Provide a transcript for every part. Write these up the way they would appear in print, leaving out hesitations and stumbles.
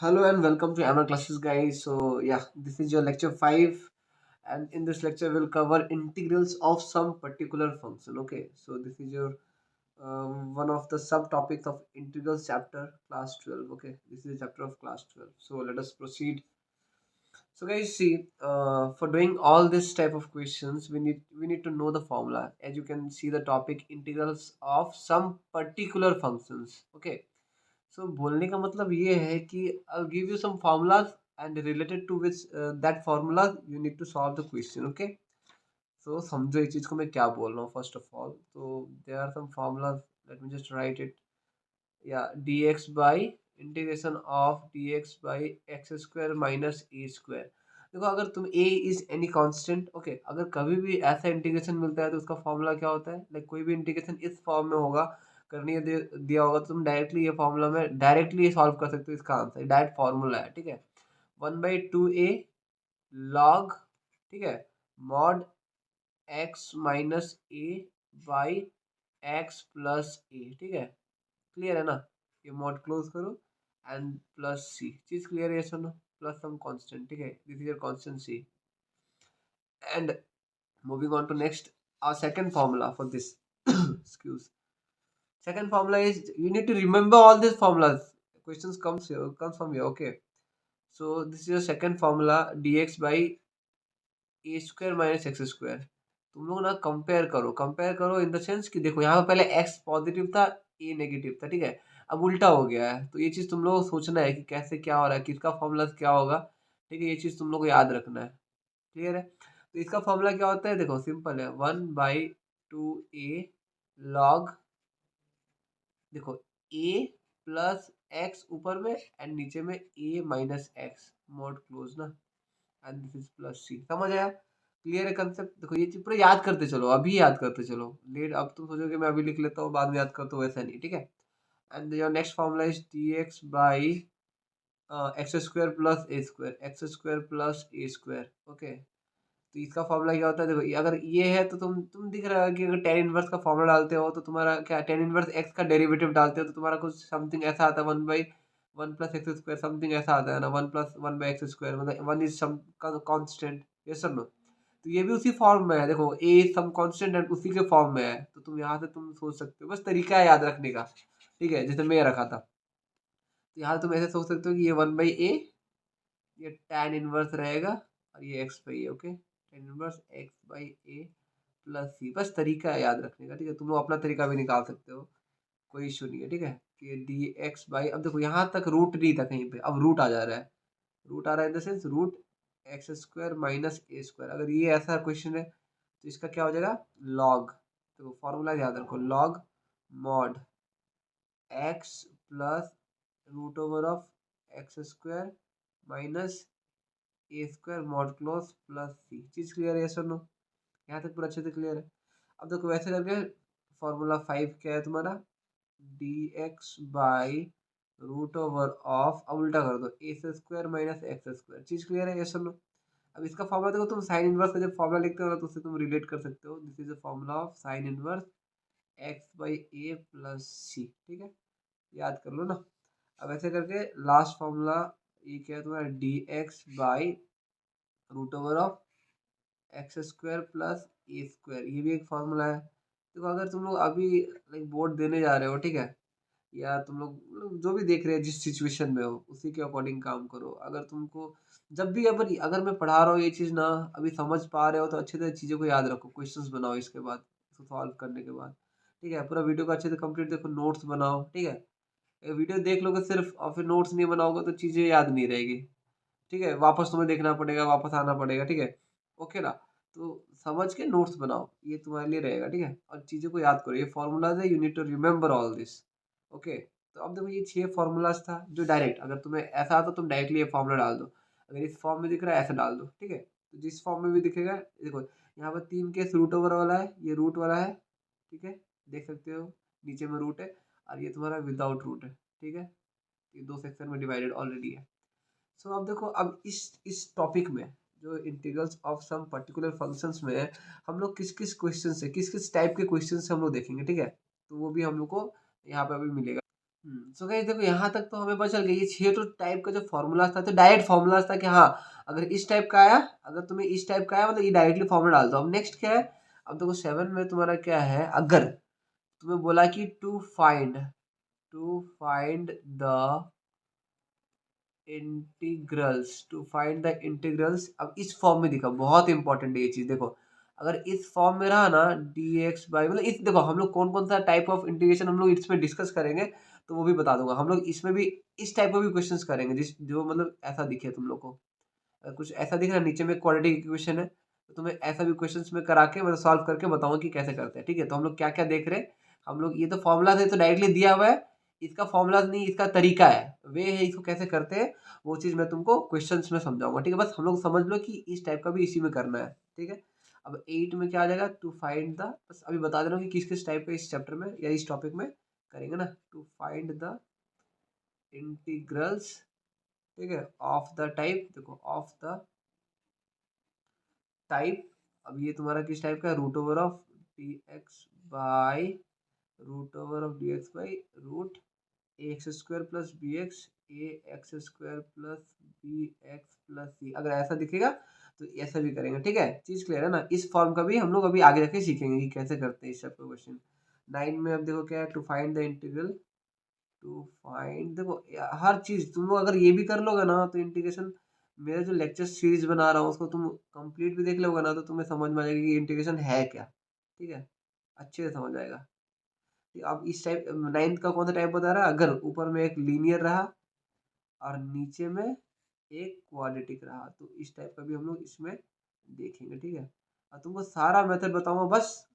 Hello and welcome to Amar Classes, guys. So yeah, this is your lecture 5, and in this lecture we'll cover integrals of some particular function. Okay, so this is your one of the subtopics of integrals chapter class 12. Okay, this is a chapter of class 12. So let us proceed. So guys, see, for doing all this type of questions, we need to know the formula. As you can see, the topic integrals of some particular functions. Okay, सो बोलने का मतलब ये है कि I give you some formulas and related to which that formula you need to solve the question. Okay, so समझो इस चीज़ को मैं क्या बोल रहा हूँ. फर्स्ट ऑफ ऑल, तो there are some formulas. Let me just write it. या dx by integration of dx by x square minus a square. देखो, अगर तुम a is any constant, okay, अगर कभी भी ऐसा इंटीग्रेशन मिलता है तो उसका फॉर्मूला क्या होता है. लाइक कोई भी इंटीग्रेशन इस फॉर्म में होगा, करने दिया होगा, तो तुम डायरेक्टली ये फॉर्मूला में डायरेक्टली सॉल्व कर सकते हो. इसका आंसर डायरेक्ट फॉर्मूला है. ठीक है, 1/2a लॉग, ठीक है, mod x minus a by x plus a. ठीक है, क्लियर है ना. ये मॉड क्लोज करो एंड प्लस सी. चीज क्लियर है, सुनो. Plus some constant. ठीक है, this is your constant c. And moving on to next, our second formula for this excuse. Second formula is, you need to remember all these formulas. Questions comes from here. Okay, so this is your second formula, dx by A square minus x square. तुम लोग ना compare करो इन the sense कि देखो, यहाँ पे पहले x positive था, ए नेगेटिव था. ठीक है, अब उल्टा हो गया है, तो ये चीज़ तुम लोग को सोचना है कि कैसे क्या हो रहा है, किसका फॉर्मूला क्या होगा. ठीक है, ये चीज़ तुम लोग को याद रखना है. क्लियर है. तो इसका फॉर्मूला क्या होता है, देखो सिंपल है. 1/2a लॉग, देखो, ए प्लस एक्स ऊपर में एंड नीचे में ए माइनस एक्स, मोड क्लोज ना, एंड दिस इज प्लस सी. समझ आया. क्लियर है कंसेप्ट. देखो, ये चीज पूरा याद करते चलो, अभी याद करते चलो. लेट अब तुम सोचोगे मैं अभी लिख लेता हूँ बाद में याद करता हूँ, वैसा नहीं. ठीक है, and your next formula is D x by x square plus a square, x square plus a square. Okay, तो इसका फॉर्मूला क्या होता है, देखो, अगर ये है तो तुम दिख रहा है कि अगर टेन इनवर्स का फॉर्मूला डालते हो तो तुम्हारा क्या, टेन इनवर्स एक्स का डेरिवेटिव डालते हो तो तुम्हारा कुछ समथिंग ऐसा आता है, 1/1 प्लस एक्स स्क्वायर, समथिंग ऐसा आता है ना. 1+1/x स्क्वायर, मतलब वन इज सम कांस्टेंट. ये सब नो. तो ये भी उसी फॉर्म में है. देखो, ए सम कांस्टेंट एंड उसी के फॉर्म में है, तो तुम यहाँ से तुम सोच सकते हो. बस तरीका है याद रखने का. ठीक है, जैसे मैं रखा था, तो यहाँ तुम ऐसे सोच सकते हो कि ये 1/a, ये tan इनवर्स रहेगा, और ये x by a. Okay, tan inverse x by a plus c. बस तरीका है याद रखने का. ठीक है, तुम लोग अपना तरीका भी निकाल सकते हो, कोई इशू नहीं है. ठीक है, कि डी एक्स बाई, अब देखो यहाँ तक रूट नहीं था कहीं पे, अब रूट आ जा रहा है. रूट आ रहा है in the sense root x square minus a square. अगर ये ऐसा क्वेश्चन है तो इसका क्या हो जाएगा, लॉग. तो फॉर्मूला याद रखो, log mod x plus root over of x square minus a square mod close plus c. चीज क्लियर है, सुनो. यहाँ तक पूरा अच्छे से क्लियर है. अब देखो, वैसे करके फॉर्मूला 5 क्या है तुम्हारा, d x by root over of, अब उल्टा कर दो, a square minus x square. चीज क्लियर है, ये सुनो. अब इसका फॉर्मूला देखो, तुम साइन इनवर्स का जब फॉर्मूला लिखते हो ना, तो उससे तुम रिलेट कर सकते हो. This is the formula of sine inverse x by a plus c. ठीक है, याद कर लो ना. अब ऐसे करके लास्ट फॉर्मूला, ये क्या है तुम्हारा, d x by root over of x square plus a square. ये भी एक फॉर्मूला है. देखो, अगर तुम लोग अभी लाइक बोर्ड देने जा रहे हो, ठीक है, या तुम लोग मतलब जो भी देख रहे हैं, जिस सिचुएशन में हो उसी के अकॉर्डिंग काम करो. अगर तुमको जब भी अगर मैं पढ़ा रहा हूँ ये चीज़ ना, अभी समझ पा रहे हो तो अच्छे से चीज़ों को याद रखो, क्वेश्चंस बनाओ इसके बाद, इसको सॉल्व करने के बाद. ठीक है, पूरा वीडियो को अच्छे से कंप्लीट देखो, नोट्स बनाओ. ठीक है, वीडियो देख लोगे सिर्फ और फिर नोट्स नहीं बनाओगे तो चीज़ें याद नहीं रहेगी. ठीक है, वापस तुम्हें देखना पड़ेगा, वापस आना पड़ेगा. ठीक है, ओके ना. तो समझ के नोट्स बनाओ, ये तुम्हारे लिए रहेगा. ठीक है, और चीज़ों को याद करो, ये फॉर्मूलाज है, you need to remember all this. Okay, तो अब देखो, ये 6 फॉर्मूलाज था जो डायरेक्ट, अगर तुम्हें ऐसा आता तुम डायरेक्टली ये फॉर्मूला डाल दो. अगर इस फॉर्म में दिख रहा है ऐसे डाल दो. ठीक है, तो जिस फॉर्म में भी दिखेगा, देखो यहाँ पर 3 केस रूट ओवर वाला है, ये रूट वाला है. ठीक है, देख सकते हो, नीचे में रूट है, और ये तुम्हारा विदाउट रूट है. ठीक है, ये दो सेक्शन में डिवाइडेड ऑलरेडी है. सो अब देखो, अब इस टॉपिक में, जो integrals of some particular functions में है, हम लोग किस किस क्वेश्चन से, किस किस टाइप के क्वेश्चन से हम लोग देखेंगे. ठीक है, तो वो भी हम लोग को यहाँ पे अभी मिलेगा. सो गाइस देखो यहाँ तक तो हमें पता चल गया ये 6 तो टाइप का जो फॉर्मूला था तो डायरेक्ट फॉर्मूलाज था कि हाँ अगर इस टाइप का आया, अगर तुम्हें इस टाइप का आया मतलब ये डायरेक्टली फॉर्मूला डाल दो। अब नेक्स्ट क्या है, अब देखो 7 में तुम्हारा क्या है, अगर तुम्हें बोला कि टू फाइंड द इंटीग्रल्स। अब इस फॉर्म में दिखा, बहुत इंपॉर्टेंट है ये चीज। देखो अगर इस फॉर्म में रहा ना dx बाई, मतलब इस, देखो हम लोग कौन कौन सा टाइप ऑफ इंटीग्रेशन हम लोग इसमें डिस्कस करेंगे तो वो भी बता दूंगा। हम लोग इसमें भी इस टाइप का भी क्वेश्चंस करेंगे जिस जो मतलब ऐसा दिखे तुम लोग को। अगर कुछ ऐसा दिख रहा है नीचे में क्वाड्रेटिक इक्वेशन है तो तुम्हें ऐसा भी क्वेश्चंस में करा के मतलब सॉल्व करके बताऊंगा कि कैसे करते हैं। ठीक है, तो हम लोग क्या क्या देख रहे हैं, हम लोग ये तो फॉर्मूला थे तो डायरेक्टली दिया हुआ है, इसका फॉर्मूला नहीं, इसका तरीका है, वे है, इसको कैसे करते हैं वो चीज मैं तुमको क्वेश्चंस में समझाऊंगा। ठीक है, बस हम लोग समझ लो कि इस टाइप का भी इसी में करना है। ठीक है, अब 8 में क्या आ जाएगा, टू फाइंड द, बस अभी बता दे रहा हूँ कि किस किस टाइप का इस चैप्टर में या इस टॉपिक में करेंगे ना, टू फाइंड द इंटीग्रल्स। ठीक है, ऑफ द टाइप, देखो ऑफ द टाइप। अब ये तुम्हारा किस टाइप का है, root over of d x by root a x square plus b x, a x square plus b x plus c. अगर ऐसा दिखेगा तो ऐसा भी करेंगे। ठीक है, चीज क्लियर है ना। इस फॉर्म का भी हम लोग अभी आगे जाके सीखेंगे कि कैसे करते हैं इस टाइप का क्वेश्चन। 9 में अब देखो क्या है, to find the integral, to find, देखो हर चीज तुम लोग अगर ये भी कर लोगे ना तो इंटीग्रेशन, मेरा जो लेक्चर सीरीज बना रहा हूँ उसको तुम कंप्लीट भी देख लोगे ना तो तुम्हें समझ में आ जाएगा कि इंटीग्रेशन है क्या। ठीक है, अच्छे से समझ आएगा। अब इस टाइप 9th का कौन सा टाइप बता रहा है, अगर ऊपर में एक लीनियर रहा और नीचे में एक क्वाड्रेटिक रहा तो इस टाइप का भी हम लोग इसमें देखेंगे। ठीक है, और तुमको सारा मेथड बताऊंगा, बस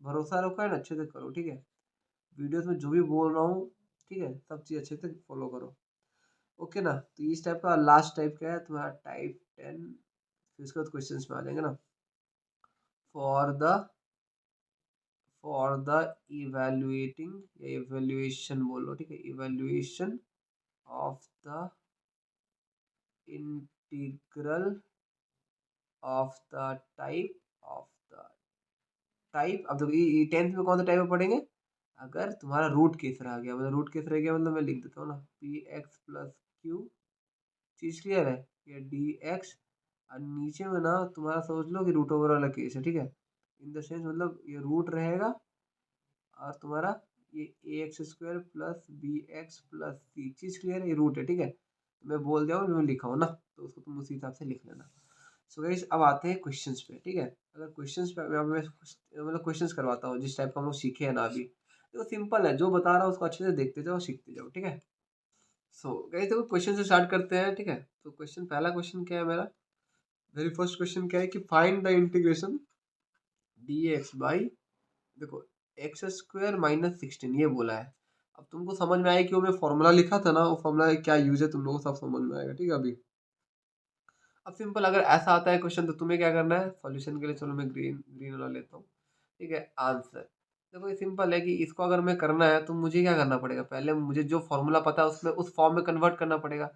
भरोसा रखो है ना, अच्छे से करो। ठीक है, वीडियोस में जो भी बोल रहा हूँ, ठीक है, सब चीज़ अच्छे से फॉलो करो। ओके ना, तो इस टाइप का लास्ट टाइप क्या है तुम्हारा, टाइप 10। फिर उसके बाद क्वेश्चन में आ जाएंगे ना, for the for the evaluating या इवेल्युएशन बोलो। ठीक है, evaluation of the integral of the type. अब देखो ये 10th में कौन सा टाइप में पढ़ेंगे, अगर तुम्हारा रूट केस रह गया, मतलब रूट केस रह गया मतलब मैं लिख देता हूँ ना, पी एक्स प्लस क्यू। चीज क्लियर है, ये डी एक्स, और नीचे में ना तुम्हारा समझ लो कि रूट ओवर वाला केस है। ठीक है, इन द सेंस मतलब ये रूट रहेगा और तुम्हारा ये a x square plus b x plus c. चीज क्लियर है, ये रूट है। ठीक है, तो मैं बोल दिया हूँ, मैं लिखा हूँ ना तो उसको तुम उसी हिसाब से लिख लेना। सो गाइस अब आते हैं क्वेश्चंस पे। ठीक है, अगर क्वेश्चंस पे मैं मतलब क्वेश्चंस करवाता हूँ जिस टाइप का हम लोग सीखे हैं ना अभी, तो सिंपल है, जो बता रहा हूँ उसको अच्छे से देखते जाओ, सीखते जाओ। ठीक है, सो गाइस देखो क्वेश्चन से स्टार्ट करते हैं। ठीक है, तो क्वेश्चन, पहला क्वेश्चन क्या है मेरा, वेरी फर्स्ट क्वेश्चन क्या है कि find the integration D x by, देखो एक्स स्क्वायर माइनस 16 ये बोला है। अब तुमको समझ में आया कि वो मैं फॉर्मूला लिखा था ना, वो फॉर्मूला क्या यूज है तुम लोगों को सब समझ में आएगा। ठीक है, अभी अब सिंपल अगर ऐसा आता है क्वेश्चन तो तुम्हें क्या करना है, सॉल्यूशन के लिए चलो मैं ग्रीन ग्रीन वाला लेता हूँ। ठीक है, आंसर, देखो ये सिंपल है कि इसको अगर मैं करना है तो मुझे क्या करना पड़ेगा, पहले मुझे जो फॉर्मूला पता है उसमें उस फॉर्म में कन्वर्ट करना पड़ेगा।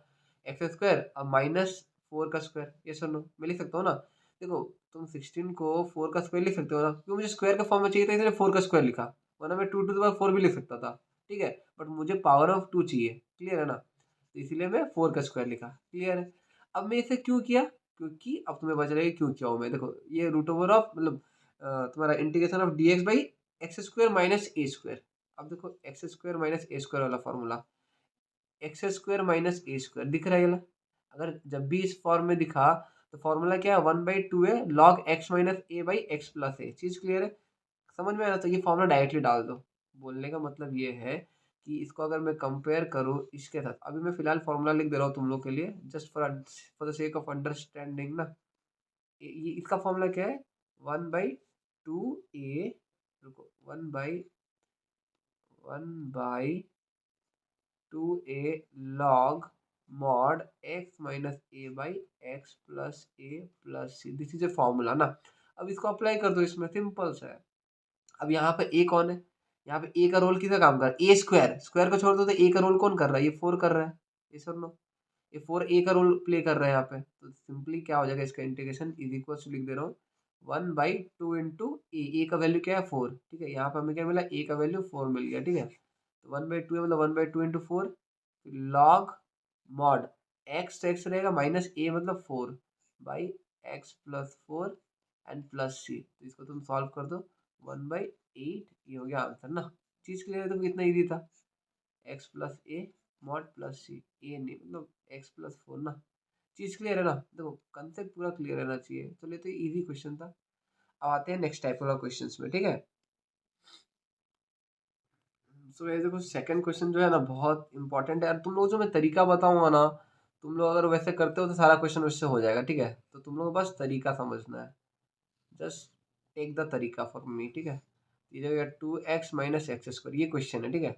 एक्स स्क्वायर अब माइनस 4 का स्क्वायर, ये सुनो मैं लिख सकता हूँ ना। देखो तुम 16 को 4 का स्क्वायर लिख सकते हो ना, क्योंकि मुझे स्क्वायर का फॉर्म में चाहिए था इसलिए 4 का स्क्वायर लिखा, वरना मैं 2 to the power 4 भी लिख सकता था। ठीक है, बट मुझे पावर ऑफ 2 चाहिए, क्लियर है ना, तो इसीलिए मैं 4 का स्क्वायर लिखा, क्लियर है। अब मैं इसे क्यों किया, क्योंकि अब तुम्हें बच रहा है क्यों किया हूँ मैं। देखो ये रूट ओवर ऑफ मतलब तुम्हारा integration of d x by x square minus a square. अब देखो x square minus a square वाला formula, x square minus a square दिख रहा है ये, अगर जब भी इस फॉर्म में दिखा तो फॉर्मूला क्या है, 1/2 है log x minus a by x plus a. चीज क्लियर है, समझ में आया तो ये फॉर्मूला डायरेक्टली डाल दो। बोलने का मतलब ये है कि इसको अगर मैं कंपेयर करूँ इसके साथ, अभी मैं फिलहाल फॉर्मूला लिख दे रहा हूँ तुम लोग के लिए just for the sake of understanding ना। ये इसका फॉर्मूला क्या है, 1/2 ए, रुको 1/2 a log mod x minus a by x plus a plus c, this is a formula ना। अब इसको अप्लाई कर दो, इसमें सिंपल सा है। अब यहाँ पे ए कौन है, यहाँ पे ए का रोल किसका काम कर रहा है, ए स्क्वायर, स्क्वायर को छोड़ दो तो ए का रोल कौन कर रहा है, ये 4 कर रहा है, ये सुन लो, ये 4 ए का रोल प्ले कर रहा है यहाँ पे। तो सिंपली क्या हो जाएगा, इसका इंटीग्रेशन इज इक्वल टू, लिख दे रहा हूँ 1/2 इंटू ए, ए का वैल्यू क्या है 4। ठीक है, यहाँ पे हमें क्या मिला, ए का वैल्यू 4 मिल गया। ठीक है, तो 1/2 है मतलब 1/2 इंटू 4, लॉग मॉड एक्स, तो एक्स रहेगा माइनस ए मतलब 4 by x plus 4 and plus c. तो इसको तुम सॉल्व कर दो, 1/8, ये हो गया आंसर ना। चीज़ क्लियर है, देखो कितना ईजी था। X plus A mod plus सी, ए नहीं मतलब एक्स प्लस 4 ना। चीज़ क्लियर है ना, देखो कंसेप्ट पूरा क्लियर रहना चाहिए। चलिए तो इजी क्वेश्चन था। अब आते हैं नेक्स्ट टाइप वाला क्वेश्चंस में, ठीक है। सो ये देखो सेकंड क्वेश्चन जो है ना बहुत इंपॉर्टेंट है यार। तुम लोग जो मैं तरीका बताऊंगा ना, तुम लोग अगर वैसे करते हो तो सारा क्वेश्चन उससे हो जाएगा, ठीक है। तो तुम लोग को बस तरीका समझना है, जस्ट टेक द तरीका फॉर मी, ठीक है। ये जो 2x - x² ये क्वेश्चन है, ठीक है।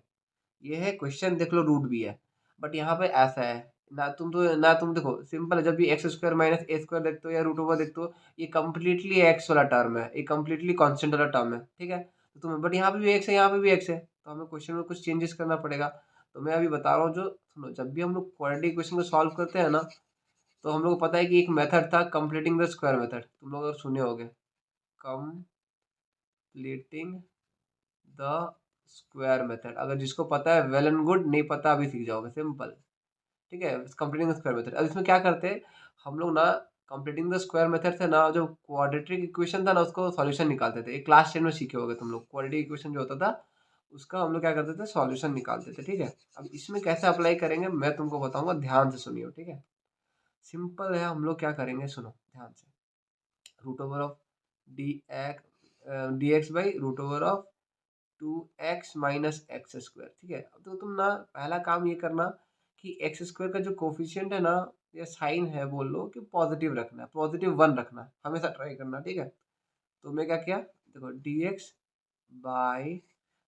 ये है क्वेश्चन, देख लो रूट भी है, बट यहाँ पे ऐसा है ना, तुम देखो सिंपल है, जब भी x² - a² देखते हो या रूट ओवर देखते हो, ये कम्प्लीटली एक्स वाला टर्म है, ये कम्प्लीटली कांस्टेंट वाला टर्म है, ठीक है। तो तुम बट यहाँ पे भी एक्स है, यहाँ पे भी एक्स है, तो हमें क्वेश्चन में कुछ चेंजेस करना पड़ेगा। तो मैं अभी बता रहा हूँ, जो सुनो, जब भी हम लोग क्वाड्रेटिक इक्वेशन को सॉल्व करते हैं ना, तो हम लोग को पता है कि एक मेथड था कंप्लीटिंग द स्क्वायर मेथड, तुम लोग अगर सुने होगे, कंप्लीटिंग द स्क्वायर मेथड। अगर जिसको पता है वेल एंड गुड, नहीं पता अभी सीख जाओगे, सिंपल, ठीक है। कंप्लीटिंग द स्क्वायर मेथड, अब इसमें क्या करते हैं हम लोग ना, कंप्लीटिंग द स्क्वायर मेथड से ना जो क्वाड्रेटिक इक्वेशन था ना, उसको सॉल्यूशन निकालते थे। एक क्लास 10 में सीखे होगे तुम लोग, क्वाड्रेटिक इक्वेशन जो होता था उसका हम लोग क्या करते थे, सॉल्यूशन निकालते थे, ठीक है। अब इसमें कैसे अप्लाई करेंगे मैं तुमको बताऊंगा, ध्यान से सुनियो, ठीक है। सिंपल है, हम लोग क्या करेंगे सुनो ध्यान से, root over of d x by root over of 2x - x², ठीक है। तो तुम ना पहला काम ये करना कि x² का जो कोफिशिएंट है ना, या साइन है बोल लो, कि पॉजिटिव रखना है, +1 रखना है, हमेशा ट्राई करना, ठीक है। तो मैं क्या किया, देखो dx बाई,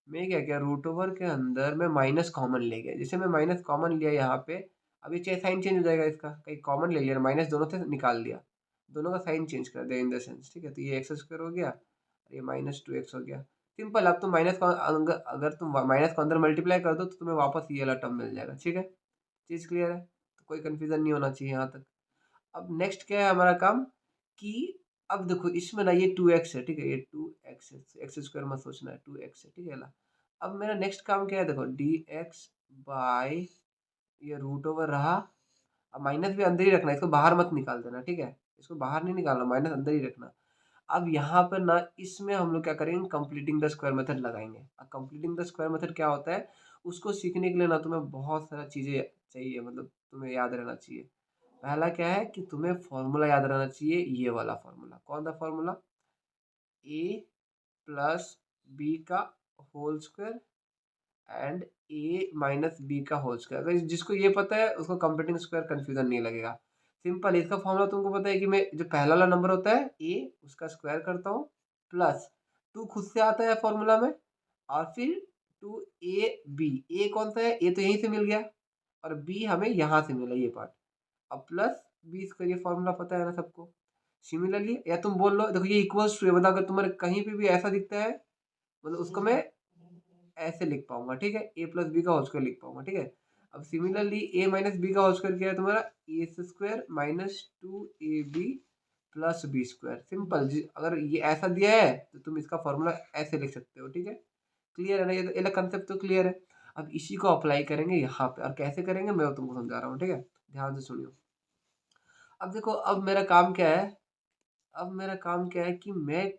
मैं क्या किया, रूट ओवर के अंदर मैं माइनस कॉमन ले गया। जैसे मैं माइनस कॉमन लिया यहाँ पे, अभी चाहे साइन चेंज हो जाएगा इसका, कहीं कॉमन ले लिया, माइनस दोनों से निकाल दिया, दोनों का साइन चेंज कर दिया इन द सेंस, ठीक है। तो ये x² हो गया, ये -2x हो गया। सिंपल, अब तुम माइनस का अगर तुम माइनस को अंदर मल्टीप्लाई कर दो तो तुम्हें वापस ये वाला टर्म मिल जाएगा, ठीक है। चीज़ क्लियर है, तो कोई कंफ्यूजन नहीं होना चाहिए यहाँ तक। अब नेक्स्ट क्या है हमारा काम, कि अब देखो इसमें ना ये 2x है, ठीक है, ये 2x है, x² मत सोचना है, 2x है, ठीक है ना। अब मेरा नेक्स्ट काम क्या है, देखो dx बाई, ये रूट ओवर रहा, अब माइनस भी अंदर ही रखना है, इसको बाहर मत निकाल देना, ठीक है। इसको बाहर नहीं निकालना, माइनस अंदर ही रखना। अब यहाँ पर ना इसमें हम लोग क्या करेंगे, कंप्लीटिंग द स्क्वायर मेथड लगाएंगे। अब कंप्लीटिंग द स्क्वायर मेथड क्या होता है, उसको सीखने के लिए ना तुम्हें बहुत सारा चीज़ें चाहिए, मतलब तुम्हें याद रहना चाहिए। पहला क्या है कि तुम्हें फॉर्मूला याद रहना चाहिए, ये वाला फॉर्मूला, कौन सा फॉर्मूला, ए प्लस बी का whole square and a minus b का होल स्क्वायर। अगर जिसको ये पता है उसको कंप्लीटिंग स्क्वायर कंफ्यूजन नहीं लगेगा। सिंपल, इसका फॉर्मूला तुमको पता है कि मैं जो पहला वाला नंबर होता है ए, उसका स्क्वायर करता हूँ, प्लस 2 खुद से आता है फॉर्मूला में, और फिर 2ab, ए कौन सा है, ए तो यहीं से मिल गया, और बी हमें यहाँ से मिला ये पार्ट। अब प्लस बी स्क्वायर, ये फॉर्मूला पता है ना सबको। सिमिलरली, या तुम बोल लो, देखो ये इक्वल्स टू है, मतलब अगर तुम्हारे कहीं पे भी ऐसा दिखता है, मतलब उसको मैं ऐसे लिख पाऊंगा, ठीक है, ए प्लस बी का होल स्क्वायर लिख पाऊंगा, ठीक है। अब सिमिलरली ए माइनस बी का होल स्क्वायर क्या है तुम्हारा, ए² माइनस 2ab प्लस बी²। सिंपल, अगर ये ऐसा दिया है तो तुम इसका फॉर्मूला ऐसे लिख सकते हो, ठीक है। क्लियर है ना, ये कंसेप्ट तो क्लियर है। अब इसी को अप्लाई करेंगे यहाँ पे, और कैसे करेंगे मैं तुमको समझा रहा हूँ, ठीक है, ध्यान से सुनियो। अब देखो, अब मेरा काम क्या है, अब मेरा काम क्या है कि मैं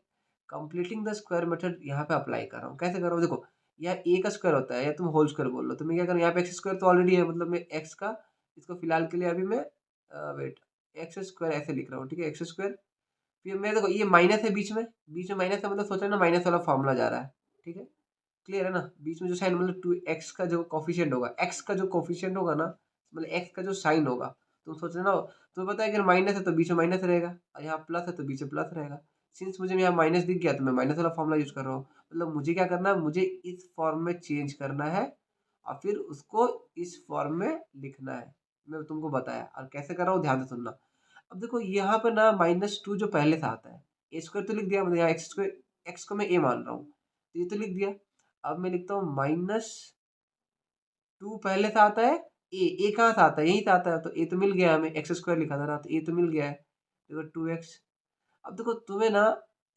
कंप्लीटिंग द स्क्वायर मेथड यहाँ पे अप्लाई कर रहा हूँ। कैसे कर रहा हूँ, देखो यहाँ ए का स्क्वायर होता है, या तुम होल स्क्वायर बोल लो, तो मैं क्या करूँ, यहाँ पे x² तो ऑलरेडी है, मतलब मैं एक्स का, इसको फिलहाल के लिए अभी मैं वेट x² ऐसे लिख रहा हूँ, ठीक है, x²। फिर मैं देखो ये माइनस है, बीच में माइनस है, मतलब सोचा ना माइनस वाला फॉर्मूला जा रहा है, ठीक है। क्लियर है ना, बीच में जो साइन, मतलब 2x का जो कोफिशिएंट होगा, x का जो कोफिशिएंट होगा ना, मतलब x का जो साइन होगा, तुम सोच रहे ना, तुम्हें पता है कि माइनस है तो बीच में माइनस रहेगा, और यहाँ प्लस है तो बीच में प्लस रहेगा। सिंस मुझे यहाँ माइनस दिख गया तो मैं माइनस वाला फॉर्मूला यूज कर रहा हूँ। मतलब मुझे क्या करना है, मुझे इस फॉर्म में चेंज करना है, और फिर उसको इस फॉर्म में लिखना है। मैं तुमको बताया, और कैसे कर रहा हूँ ध्यान से सुनना। अब देखो यहाँ पर ना -2 जो पहले से आता है, a² तो लिख दिया, मतलब यहाँ x², x को मैं a मान रहा हूँ, तो ये तो लिख दिया। अब मैं लिखता हूँ -2 पहले से आता है, ए कहाँ से आता है, यहीं से आता है, तो ए तो मिल गया हमें, x² लिखा था ना, तो ए तो मिल गया है, देखो 2x। अब देखो तुम्हें ना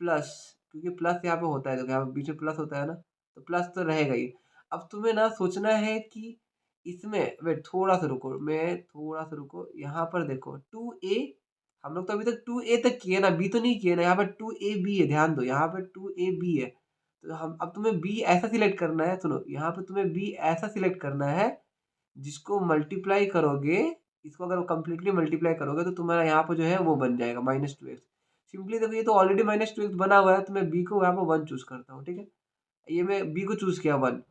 प्लस, क्योंकि प्लस यहाँ पे होता है, देखो यहाँ पे बीच में प्लस होता है ना, तो प्लस तो रहेगा ही। अब तुम्हें ना सोचना है कि इसमें वेट थोड़ा सा रुको, मैं थोड़ा सा रुको, यहाँ पर देखो 2a, हम लोग तो अभी तक 2a तक किए ना, बी तो नहीं किए ना, यहाँ पर 2ab है, ध्यान दो यहाँ पर 2ab है। तो हम अब तुम्हें बी ऐसा सिलेक्ट करना है, सुनो यहाँ पर तुम्हें बी ऐसा सिलेक्ट करना है जिसको मल्टीप्लाई करोगे, इसको अगर कंप्लीटली मल्टीप्लाई करोगे तो तुम्हारा यहाँ पर जो है वो बन जाएगा -2x। सिंपली देखो ये तो ऑलरेडी -2x बना हुआ है, तो मैं बी को यहाँ पर 1 चूज करता हूँ, ठीक है। ये मैं बी को चूज किया 1।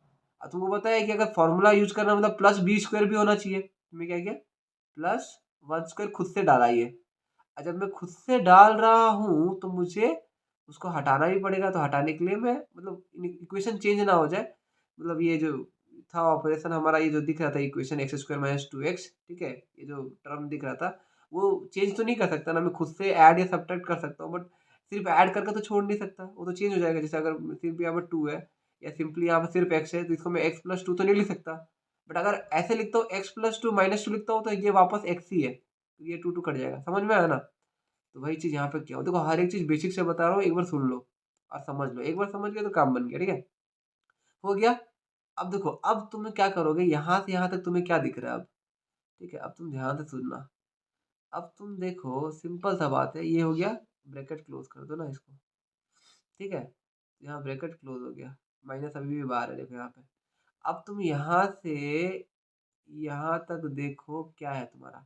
अब तुमको पता है कि अगर फॉर्मूला यूज करना मतलब प्लस बी स्क्वायर भी होना चाहिए, तुम्हें क्या किया प्लस 1 स्क्वायर खुद से डाला ये। जब मैं खुद से डाल रहा हूँ तो मुझे उसको हटाना भी पड़ेगा, तो हटाने के लिए मैं मतलब इक्वेशन चेंज ना हो जाए, मतलब ये जो था ऑपरेशन हमारा, ये जो दिख रहा था इक्वेशन एक्स स्क्वायर -2x, ठीक है, ये जो टर्म दिख रहा था वो चेंज तो नहीं कर सकता ना, मैं खुद से ऐड या सब्ट्रैक्ट कर सकता हूँ, बट सिर्फ ऐड करके तो छोड़ नहीं सकता, वो तो चेंज हो जाएगा। जैसे अगर सिर्फ यहाँ पर 2 है या सिंपली यहाँ पर सिर्फ x है, तो इसको मैं x+2 तो नहीं लिख सकता, बट अगर ऐसे लिखता हूँ x+2 -2 लिखता हूँ तो ये वापस x ही है, तो ये 2 कट जाएगा, समझ में आया ना। तो वही चीज़ यहाँ पे क्या हो, देखो हर एक चीज़ बेसिक से बता रहा हूँ, एक बार सुन लो और समझ लो, एक बार समझ गए तो काम बन गया, ठीक है। हो गया। अब देखो अब तुम्हें क्या करोगे, यहाँ से यहाँ तक तुम्हें क्या दिख रहा है अब, ठीक है। अब तुम ध्यान से सुनना, अब तुम देखो सिंपल सा बात है, ये हो गया, ब्रैकेट क्लोज कर दो ना इसको, ठीक है। यहाँ ब्रैकेट क्लोज हो गया, माइनस अभी भी बाहर है, देखो यहाँ पे। अब तुम यहाँ से यहाँ तक देखो क्या है तुम्हारा,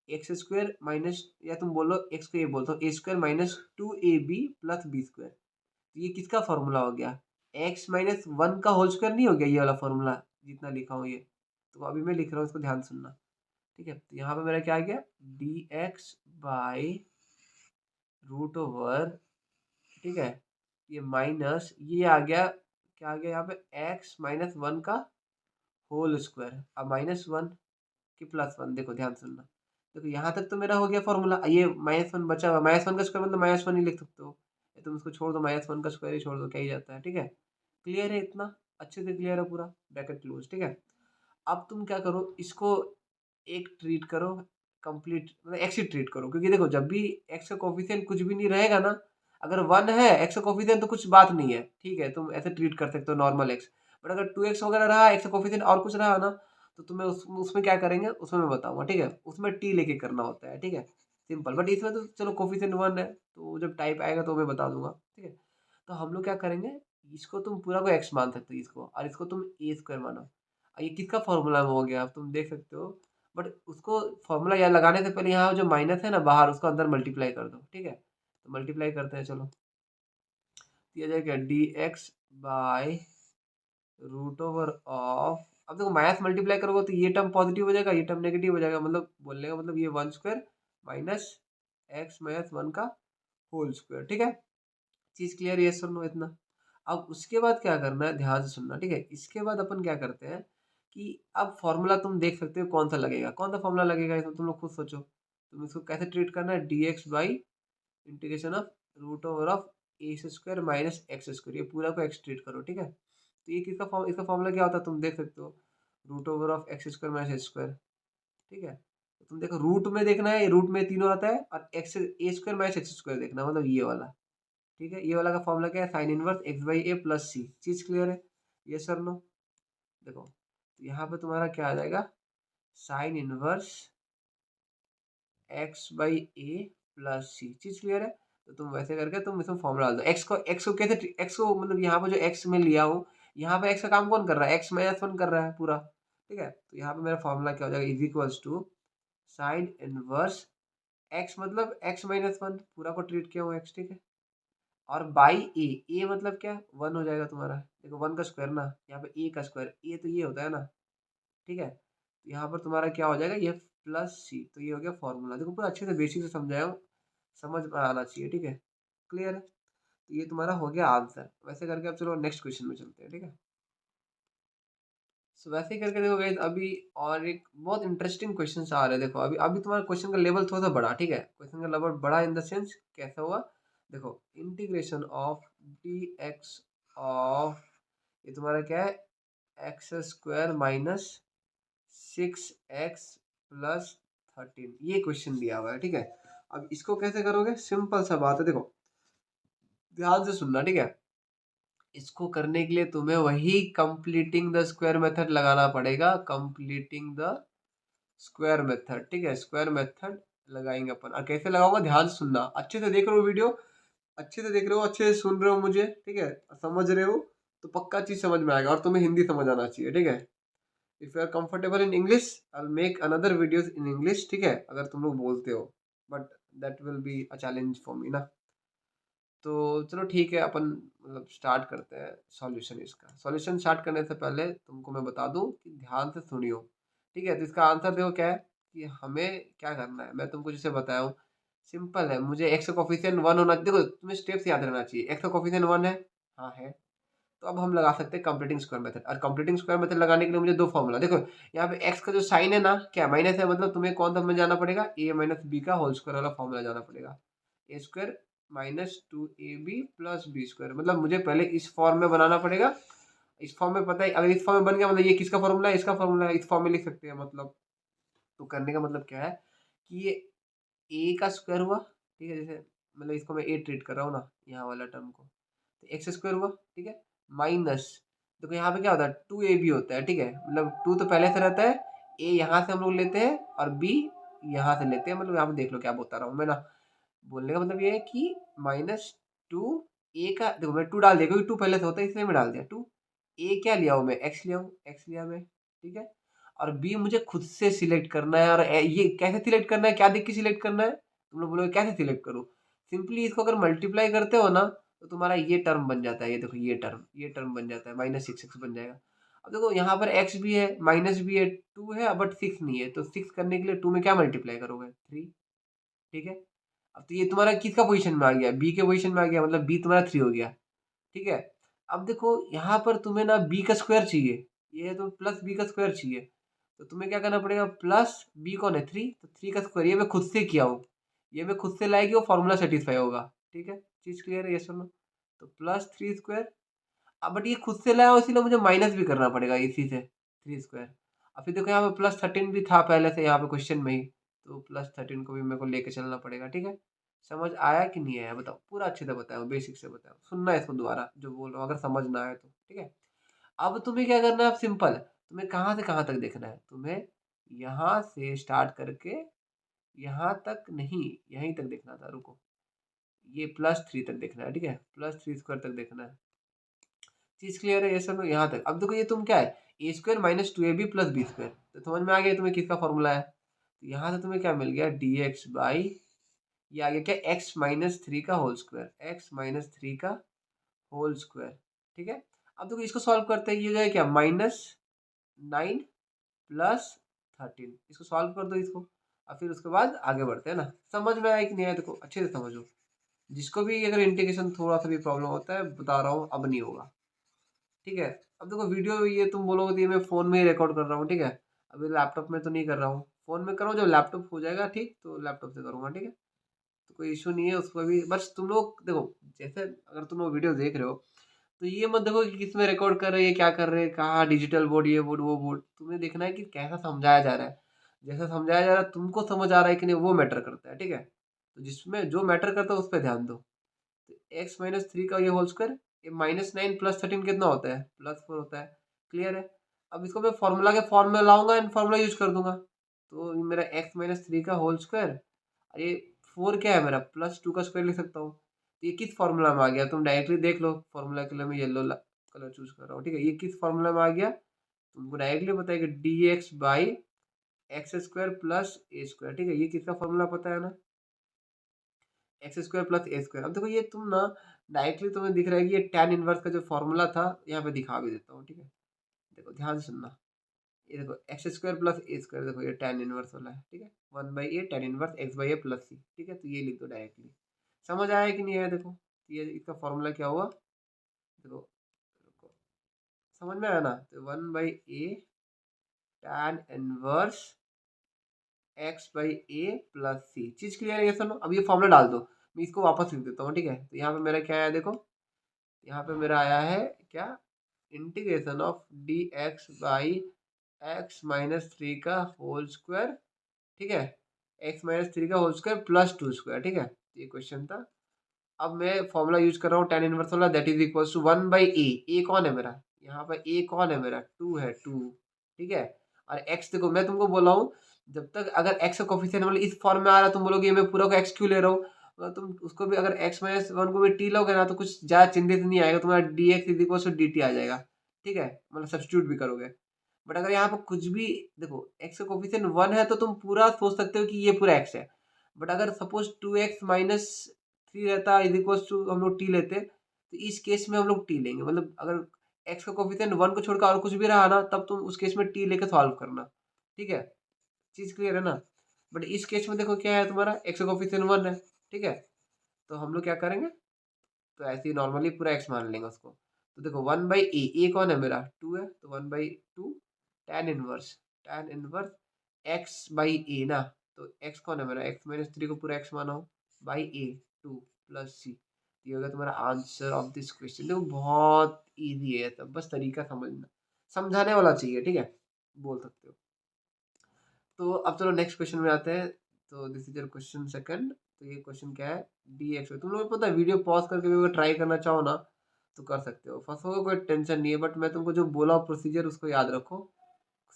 एक्स स्क्वायर माइनस, या तुम बोलो एक्स को ये बोलते हो ए स्क्वायर -2ab + b स्क्वायर, तो ये किसका फॉर्मूला हो गया, x-1 का होल स्क्वायर नहीं हो गया ये वाला फॉर्मूला जितना लिखा हूँ ये। तो अभी मैं लिख रहा हूँ, इसको ध्यान सुनना, ठीक है। तो यहाँ पे मेरा क्या आ गया, dx/√ओवर, ठीक है, ये माइनस ये आ गया, क्या आ गया यहाँ पे, x-1 का होल स्क्वायर, अब -1 कि +1, देखो ध्यान सुनना, देखो यहाँ तक तो मेरा हो गया फॉर्मूला, ये -1 बचा हुआ, -1 का स्क्वायर मतलब -1 ही लिख सकते हो, या तुम इसको छोड़ दो, -1 का स्क्वायर ही छोड़ दो, क्या ही जाता है, ठीक है। क्लियर है इतना, अच्छे से क्लियर है पूरा, ब्रैकेट क्लोज, ठीक है। अब तुम क्या करो, इसको एक ट्रीट करो, कंप्लीट मतलब एक्स ही ट्रीट करो, क्योंकि देखो जब भी एक्स का कोफिशिएंट कुछ भी नहीं रहेगा ना, अगर 1 है एक्स का कोफिशिएंट तो कुछ बात नहीं है, ठीक है, तुम ऐसे ट्रीट कर सकते हो नॉर्मल एक्स। बट अगर 2x वगैरह रहा, एक्स का कोफिशिएंट और कुछ रहा ना, तो तुम्हें उसमें क्या करेंगे, उसमें मैं बताऊंगा, ठीक है, उसमें टी लेके करना होता है, ठीक है, सिंपल। बट इसमें तो चलो कोफिशिएंट 1 है, तो जब टाइप आएगा तो मैं बता दूंगा, ठीक है। तो हम लोग क्या करेंगे, इसको तुम पूरा को एक्स मान सकते हो इसको, और इसको तुम ए स्क्वायर मानो, ये किसका फॉर्मूला में हो गया, अब तुम देख सकते हो। बट उसको फॉर्मूला यहाँ लगाने से पहले यहाँ जो माइनस है ना बाहर, उसको अंदर मल्टीप्लाई कर दो, ठीक है। तो मल्टीप्लाई करते हैं, चलो, दिया जाएगा dx/√ऑफ, अब देखो माइनस मल्टीप्लाई करोगे तो ये टर्म पॉजिटिव हो जाएगा, ये टर्म नेगेटिव हो जाएगा, मतलब बोलने का मतलब ये 1 स्क्वायर माइनस x-1 का होल स्क्वायर, ठीक है। चीज क्लियर, ये सुन लो इतना। अब उसके बाद क्या करना है, ध्यान से सुनना, ठीक है। इसके बाद अपन क्या करते हैं कि अब फॉर्मूला तुम देख सकते हो कौन सा लगेगा, कौन सा फॉर्मूला लगेगा, इसमें तुम लोग खुद सोचो, तुम इसको कैसे ट्रीट करना है, dx/√ऑफ ए स्क्वायर -x स्क्वायर, ये पूरा को एक्स ट्रीट करो, ठीक है। तो ये किसका फॉर्म, इसका फॉर्मूला क्या होता है तुम देख सकते हो, √of x square -x square, ठीक है। तो तुम देखो रूट में देखना है, रूट में तीनों आता है, और एक्स ए स्क्वायर -x स्क्वायर देखना, मतलब ये वाला, ठीक है। ये वाला का फॉर्मूला क्या है, साइन इनवर्स x/a + c, चीज क्लियर है, ये सर नो। देखो तो यहाँ पे तुम्हारा क्या आ जाएगा, साइन इनवर्स x/a + c, चीज क्लियर है। तो तुम वैसे करके तुम इसमें फॉर्मूला डाल दो, x को कैसे, x को मतलब यहाँ पे जो x में लिया हूँ, यहाँ पे x का काम कौन कर रहा है, x-1 कर रहा है पूरा, ठीक है। तो यहाँ पे मेरा फॉर्मूला क्या हो जाएगा, = साइन इनवर्स x मतलब x-1, पूरा को ट्रीट किया हूँ x, ठीक है, और बाई ए, ए मतलब क्या, 1 हो जाएगा तुम्हारा, देखो 1 का स्क्वायर ना, यहाँ पे ए का स्क्वायर, ए तो ये होता है ना, ठीक है। तो यहाँ पर तुम्हारा क्या हो जाएगा, ये +c, तो ये हो गया फॉर्मूला, देखो पूरा अच्छे से बेसिक से समझाया हूँ, समझ में आना चाहिए, ठीक है, क्लियर है। तो ये तुम्हारा हो गया आंसर, वैसे करके अब चलो नेक्स्ट क्वेश्चन में चलते हैं, ठीक है। सो वैसे ही करके देखो गाइस, अभी और एक बहुत इंटरेस्टिंग क्वेश्चन आ रहे हैं, देखो अभी अभी तुम्हारा क्वेश्चन का लेवल थोड़ा सा बड़ा, ठीक है, क्वेश्चन का लेवल बड़ा इन द सेंस कैसा हुआ, देखो इंटीग्रेशन ऑफ dx ऑफ, ये तुम्हारा क्या है, x² - 6x + 13, ये क्वेश्चन दिया हुआ है, ठीक है। अब इसको कैसे करोगे, सिंपल सा बात है, देखो ध्यान से सुनना, ठीक है। इसको करने के लिए तुम्हें वही कंप्लीटिंग द स्क्वायर मेथड लगाना पड़ेगा, कंप्लीटिंग द स्क्वायर मेथड। ठीक है, स्क्वायर मेथड लगाएंगे अपन। और कैसे लगाऊंगा, ध्यान से सुनना, अच्छे से देख रहे हो वीडियो, अच्छे से देख रहे हो, अच्छे से सुन रहे हो मुझे, ठीक है, समझ रहे हो, तो पक्का चीज समझ में आएगा। और तुम्हें हिंदी समझ आना चाहिए, ठीक है। If you are comfortable in English, I will make another videos in English, ठीक है, अगर तुम लोग बोलते हो, but that will be a challenge for me ना। तो चलो ठीक है, अपन मतलब स्टार्ट करते हैं सॉल्यूशन। इसका सॉल्यूशन स्टार्ट करने से पहले तुमको मैं बता दूं कि ध्यान से सुनियो, ठीक है। तो इसका आंसर देखो क्या है, कि हमें क्या करना है, मैं तुमको जिसे बताया हूँ, सिंपल है। मुझे एक्स का कोफिशिएंट 1 होना, देखो तुम्हें स्टेप्स याद रहना चाहिए। एक्स का कोफिशिएंट 1 है, हाँ है, तो अब हम लगा सकते हैं कंप्लीटिंग स्क्वायर मेथड। और कंप्लीटिंग स्क्वायर मेथड लगाने के लिए मुझे दो फॉर्मूला, देखो यहाँ पे एक्स का जो साइन है ना, क्या माइनस है, मतलब तुम्हें कौन सा में जाना पड़ेगा, ए माइनस बी का होल स्क्वायर वाला फॉर्मूला जाना पड़ेगा। A square minus 2ab plus b square, मतलब मुझे पहले इस फॉर्म में बनाना पड़ेगा। इस फॉर्म में पता है, अगर इस फॉर्म में बन गया मतलब ये किसका फॉर्मूला है, इसका फॉर्मूला है, इस फॉर्म में लिख सकते हैं मतलब। तो करने का मतलब क्या है, कि ये ए का स्क्वायर हुआ, ठीक है, जैसे मतलब इसको मैं ए ट्रीट कर रहा हूँ ना, यहाँ वाला टर्म को, तो एक्स स्क्वायर हुआ, ठीक है, माइनस, देखो यहाँ पे क्या होता है, 2ab होता है, ठीक है, मतलब 2 तो पहले से रहता है, ए यहाँ से हम लोग लेते हैं और बी यहाँ से लेते हैं, मतलब यहाँ पे देख लो क्या बता रहा हूँ मैं ना। बोलने का मतलब ये है कि -2, ए का देखो मैं 2 डाल दिया, क्योंकि 2 पहले से होता है इसलिए मैं डाल दिया 2। ए क्या लिया हूँ मैं, एक्स लिया हूँ, एक्स लिया मैं, ठीक है। और बी मुझे खुद से सिलेक्ट करना है। और ये कैसे सिलेक्ट करना है, क्या देख के सिलेक्ट करना है, तुम लोग बोलोगे कैसे सिलेक्ट करो, सिंपली इसको अगर मल्टीप्लाई करते हो ना, तो तुम्हारा ये टर्म बन जाता है, ये देखो ये टर्म बन जाता है, -6x बन जाएगा। अब देखो यहाँ पर एक्स भी है, माइनस भी है, 2 है, बट 6 नहीं है, तो 6 करने के लिए 2 में क्या मल्टीप्लाई करोगे, 3, ठीक है। अब तो ये तुम्हारा किसका पोजीशन में आ गया, बी के पोजीशन में आ गया, मतलब बी तुम्हारा 3 हो गया, ठीक है। अब देखो यहाँ पर तुम्हें ना बी का स्क्वायर चाहिए, ये तो प्लस बी का स्क्वायर चाहिए, तो तुम्हें क्या करना पड़ेगा, प्लस बी कौन है, 3, तो 3 का स्क्वायर ये मैं खुद से किया हूँ, ये मैं खुद से लाएगी, वो फॉर्मूला सेटिस्फाई होगा, ठीक है। चीज क्लियर है, ये सुनो। तो +3 स्क्वायर, अब बट ये खुद से लाया, इसीलिए मुझे माइनस भी करना पड़ेगा इसी से 3 स्क्वायर। अब फिर देखो यहाँ पे +13 भी था पहले से यहाँ पे क्वेश्चन में ही, तो +13 को भी मेरे को लेके चलना पड़ेगा, ठीक है। समझ आया कि नहीं आया बताओ, पूरा अच्छे से बताओ, बेसिक से बताओ, सुनना है इसको दोबारा जो बोल रहा हूँ, अगर समझ ना आए तो, ठीक है। अब तुम्हें क्या करना है, अब सिंपल, तुम्हें कहाँ से कहाँ तक देखना है, तुम्हें यहाँ से स्टार्ट करके यहाँ तक नहीं, यहीं तक देखना था, रुको, ये +3 तक देखना है, ठीक है, +3 स्क्वायर तक देखना है। चीज क्लियर है, ये सब यहाँ तक। अब देखो ये तुम क्या है, a square minus 2ab plus b square, तो समझ में आ गया तुम्हें किसका फॉर्मूला है। तो यहाँ से तुम्हें क्या मिल गया, dx बाई, ये आ गया क्या, x-3 का होल स्क्वायर, x-3 का होल स्क्वायर, ठीक है। अब देखो इसको सॉल्व करते हैं, ये हो जाए क्या, -9 प्लस 13, इसको सॉल्व कर दो इसको, और फिर उसके बाद आगे बढ़ते हैं ना। समझ में आया कि नहीं आया, देखो अच्छे से समझो, जिसको भी अगर इंटीग्रेशन थोड़ा सा भी प्रॉब्लम होता है बता रहा हूँ, अब नहीं होगा, ठीक है। अब देखो वीडियो ये तुम बोलोगे तो ये मैं फ़ोन में ही रिकॉर्ड कर रहा हूँ, ठीक है। अभी लैपटॉप में तो नहीं कर रहा हूँ, फ़ोन में कर रहा हूँ, जब लैपटॉप हो जाएगा ठीक तो लैपटॉप से करूँगा, ठीक है। तो कोई इशू नहीं है उसको भी, बस तुम लोग देखो, जैसे अगर तुम लोग वीडियो देख रहे हो, तो ये मत देखो कि किस में रिकॉर्ड कर रहे हैं, क्या कर रहे हैं, कहाँ डिजिटल बोर्ड, ये बोर्ड वो बोर्ड, तुम्हें देखना है कि कैसा समझाया जा रहा है। जैसा समझाया जा रहा है तुमको समझ आ रहा है कि नहीं, वो मैटर करता है, ठीक है। तो जिसमें जो मैटर करता है उस पर ध्यान दो। x-3 का ये होल स्क्वायर, ये -9 प्लस 13 कितना होता है, +4 होता है, क्लियर है। अब इसको मैं फॉर्मूला के फॉर्म में लाऊंगा एंड फॉर्मूला यूज कर दूंगा, तो ये मेरा x-3 का होल स्क्वायर, और ये 4 क्या है मेरा, +2 का स्क्वायर लिख सकता हूँ। तो ये किस फॉर्मूला में आ गया, तुम डायरेक्टली देख लो, फॉर्मूला के लिए मैं येलो कलर चूज कर रहा हूँ, ठीक है। ये किस फॉर्मूला में आ गया, तुमको डायरेक्टली पता है कि dx by x square plus a square, ठीक है, ये किसका फॉर्मूला पता है ना, x² प्लस ए स्क्वायर। अब देखो ये तुम ना डायरेक्टली तुम्हें दिख रहा है कि ये tan इनवर्स का जो फॉर्मूला था, यहाँ पे दिखा भी देता हूँ, ठीक है। देखो ध्यान से सुनना, ये देखो x² प्लस ए स्क्वायर, देखो ये tan इनवर्स वाला है, ठीक है, 1/a tan inverse x/a plus c, ठीक है। तो ये लिख दो डायरेक्टली, समझ आया कि नहीं आया, देखो ये इसका फॉर्मूला क्या हुआ, देखो देखो, समझ में आया ना, तो 1/a tan inverse x/a plus c, चीज क्लियर है, ये सुनो। अब ये फॉर्मूला डाल दो, मैं इसको वापस लिख देता हूँ, ठीक है। तो यहाँ पे मेरा क्या आया, देखो यहाँ पे मेरा आया है क्या, integration of d x by x-3 का होल स्क्वायर, ठीक है, x-3 का होल स्क्वायर +2 स्क्वायर, ठीक है, ये क्वेश्चन था। अब मैं फॉर्मूला यूज कर रहा हूँ tan इनवर्स वाला, that is equal to 1/a। A कौन है मेरा, यहाँ पर ए कौन है मेरा, 2 है, 2। ठीक है। और x देखो मैं तुमको बोला हूँ, जब तक अगर x का कोफिशिएंट मतलब इस फॉर्म में आ रहा है, तुम बोलोगे ये मैं पूरा को x क्यों ले रहा हूँ। अगर तुम उसको भी अगर x-1 को भी t लोगे ना, तो कुछ ज़्यादा चिंतित नहीं आएगा, तुम्हारा dx is equal to dt आ जाएगा। ठीक है, मतलब सब्स्टिट्यूट भी करोगे। बट अगर यहाँ पर कुछ भी देखो, x का कोफिशिएंट 1 है तो तुम पूरा सोच सकते हो कि ये पूरा x है। बट अगर सपोज 2x माइनस 3 रहता इज इक्वल टू हम लोग t लेते, तो इस केस में हम लोग t लेंगे। मतलब अगर x का कोफिशिएंट 1 को छोड़कर और कुछ भी रहा ना, तब तुम उस केस में t लेके सॉल्व करना। ठीक है, चीज क्लियर है ना। बट इस केस में देखो क्या है, तुम्हारा x का कोफिशिएंट 1 है। ठीक है, तो हम लोग क्या करेंगे, तो ऐसे ही नॉर्मली पूरा x मान लेंगे उसको। तो देखो 1/a, ए कौन है मेरा, 2 है, तो 1/2 tan इनवर्स x/a ना। तो x कौन है मेरा, x-3 को पूरा x माना हो, बाई a 2 प्लस c। ये होगा तुम्हारा आंसर ऑफ दिस क्वेश्चन। देखो बहुत इजी है, तो बस तरीका समझना, समझाने वाला चाहिए। ठीक है, बोल सकते हो। तो अब चलो नेक्स्ट क्वेश्चन में आते हैं। तो this is your question second. तो ये क्वेश्चन क्या है, dx। तुम लोग को पता है, वीडियो पॉज करके भी अगर ट्राई करना चाहो ना तो कर सकते हो, फंसोगे कोई टेंशन नहीं है। बट मैं तुमको जो बोला प्रोसीजर उसको याद रखो,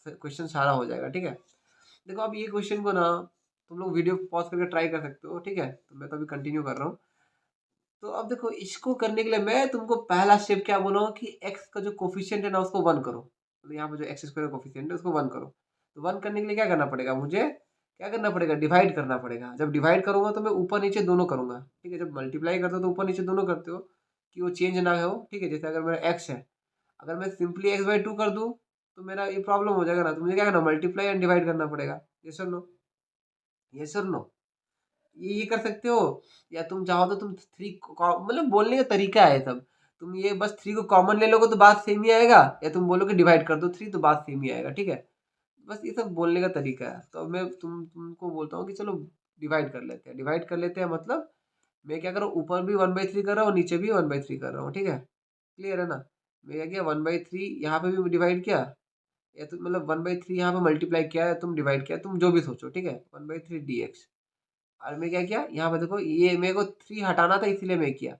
क्वेश्चन सारा हो जाएगा। ठीक है, देखो अब ये क्वेश्चन को ना तुम लोग वीडियो पॉज करके ट्राई कर सकते हो। ठीक है, तो मैं तो अभी कंटिन्यू कर रहा हूँ। तो अब देखो, इसको करने के लिए मैं तुमको पहला स्टेप क्या बोला हूँ कि x का जो कोफिशिएंट है ना उसको 1 करो। तो यहाँ पे जो एक्स स्क्वायर कोफिशिएंट है उसको 1 करो। तो 1 करने के लिए क्या करना पड़ेगा, मुझे क्या करना पड़ेगा, डिवाइड करना पड़ेगा। जब डिवाइड करूंगा तो मैं ऊपर नीचे दोनों करूंगा। ठीक है, जब मल्टीप्लाई करते हो तो ऊपर नीचे दोनों करते हो कि वो चेंज ना हो। ठीक है, जैसे अगर मेरा x है, अगर मैं सिंपली x/2 कर दूं तो मेरा ये प्रॉब्लम हो जाएगा ना। तो मुझे क्या करना, मल्टीप्लाई एंड डिवाइड करना पड़ेगा। यस और नो, यस और नो, ये कर सकते हो। या तुम चाहो तो तुम थ्री, मतलब बोलने का तरीका है सब। तुम ये बस 3 को कॉमन ले लोगे तो बात सेम ही आएगा, या तुम बोलोगे डिवाइड कर दो 3 तो बात सेम ही आएगा। ठीक है, बस ये सब बोलने का तरीका है। तो मैं तुमको बोलता हूँ कि चलो डिवाइड कर लेते हैं। डिवाइड कर लेते हैं मतलब मैं क्या कर रहा हूँ, ऊपर भी 1/3 कर रहा हूँ, नीचे भी 1/3 कर रहा हूँ। ठीक है, क्लियर है ना। मैं क्या किया, 1/3 यहाँ पे भी डिवाइड किया, या तो मतलब 1/3 यहाँ पे मल्टीप्लाई किया है, तुम डिवाइड किया, तुम जो भी सोचो। ठीक है, 1/3 dx। और मैं क्या किया, यहाँ पे देखो ये मेरे को 3 हटाना था इसीलिए मैं किया।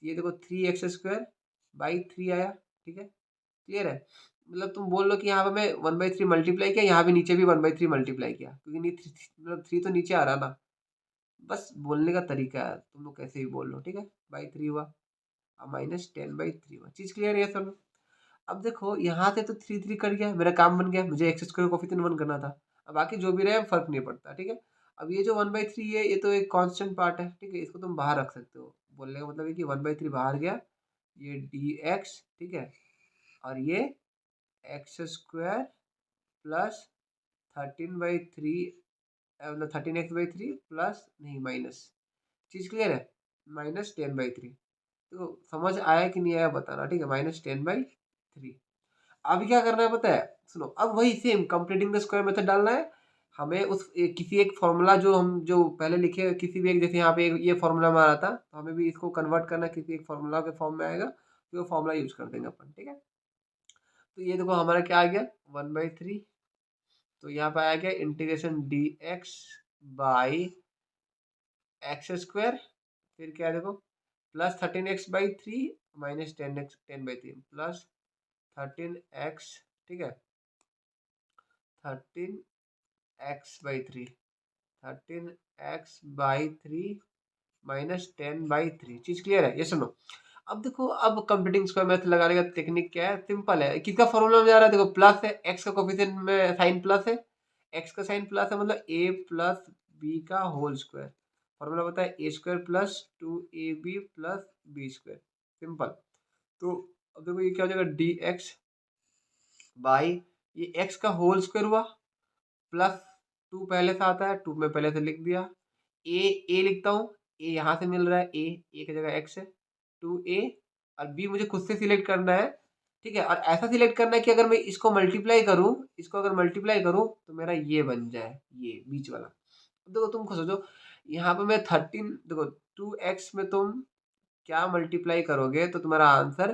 ये देखो 3x² बाई 3 आया। ठीक है, क्लियर है। मतलब तुम बोल लो कि यहाँ पे मैं 1/3 मल्टीप्लाई किया, यहाँ भी नीचे भी 1/3 मल्टीप्लाई किया, क्योंकि मतलब 3 तो नीचे आ रहा ना। बस बोलने का तरीका है, तुम लोग कैसे भी बोल लो। ठीक है, बाई 3 हुआ, अब -10/3 हुआ। चीज क्लियर है सर। अब देखो यहाँ से तो 3 कट गया, मेरा काम बन गया। मुझे x² कोफिशिएंट 1 करना था। अब बाकी जो भी रहे फर्क नहीं पड़ता। ठीक है, अब ये जो 1/3 है ये तो एक कांस्टेंट पार्ट है। ठीक है, इसको तुम बाहर रख सकते हो। बोलने का मतलब है कि 1/3 बाहर गया, ये dx। ठीक है, और ये x² प्लस 13/3, मतलब 13x/3 प्लस नहीं माइनस। चीज क्लियर है, -10/3। तो समझ आया कि नहीं आया बताना। ठीक है, -10/3। अभी क्या करना है पता है, सुनो। अब वही same completing the square method डालना है हमें। किसी एक फॉर्मूला जो हम जो पहले लिखे, किसी भी एक, जैसे यहाँ पे ये फॉर्मूला में आ रहा था, तो हमें भी इसको कन्वर्ट करना किसी एक फॉर्मूला के फॉर्म में आएगा, तो वो फॉर्मूला यूज कर देंगे अपन। ठीक है, तो ये देखो हमारा क्या आ गया, 1/3। तो यहाँ पे आया गया इंटीग्रेशन dx बाई x²। फिर क्या है देखो, plus 13x/3 minus 10/3 plus 13x। ठीक है, 13x/3, 13x/3 -10/3। चीज क्लियर है, ये सुनो। अब देखो, अब कंप्यूटिंग स्क्वायर मेथड लगाने का टेक्निक क्या है, सिंपल है। किसका फॉर्मूला में जा रहा है, देखो प्लस है, एक्स का कोफिशिएंट में साइन प्लस है, एक्स का साइन प्लस है, मतलब a प्लस बी का होल स्क्वायर। फॉर्मूला पता है, a² plus 2ab plus b²। Simple. तो अब देखो ये क्या हो जाएगा, dx बाई ये x का होल स्क्वायर हुआ, प्लस 2 पहले से आता है, 2 में पहले से लिख दिया। ए लिखता हूँ, ए यहाँ से मिल रहा है, ए की जगह x है, 2a। और b मुझे खुद से सिलेक्ट करना है। ठीक है, और ऐसा सिलेक्ट करना है कि अगर मैं इसको मल्टीप्लाई करूँ, इसको अगर मल्टीप्लाई करूँ तो मेरा ये बन जाए, ये बीच वाला। अब देखो तुम खुद सोचो, यहाँ पे मैं 13, देखो 2x में तुम क्या मल्टीप्लाई करोगे तो तुम्हारा आंसर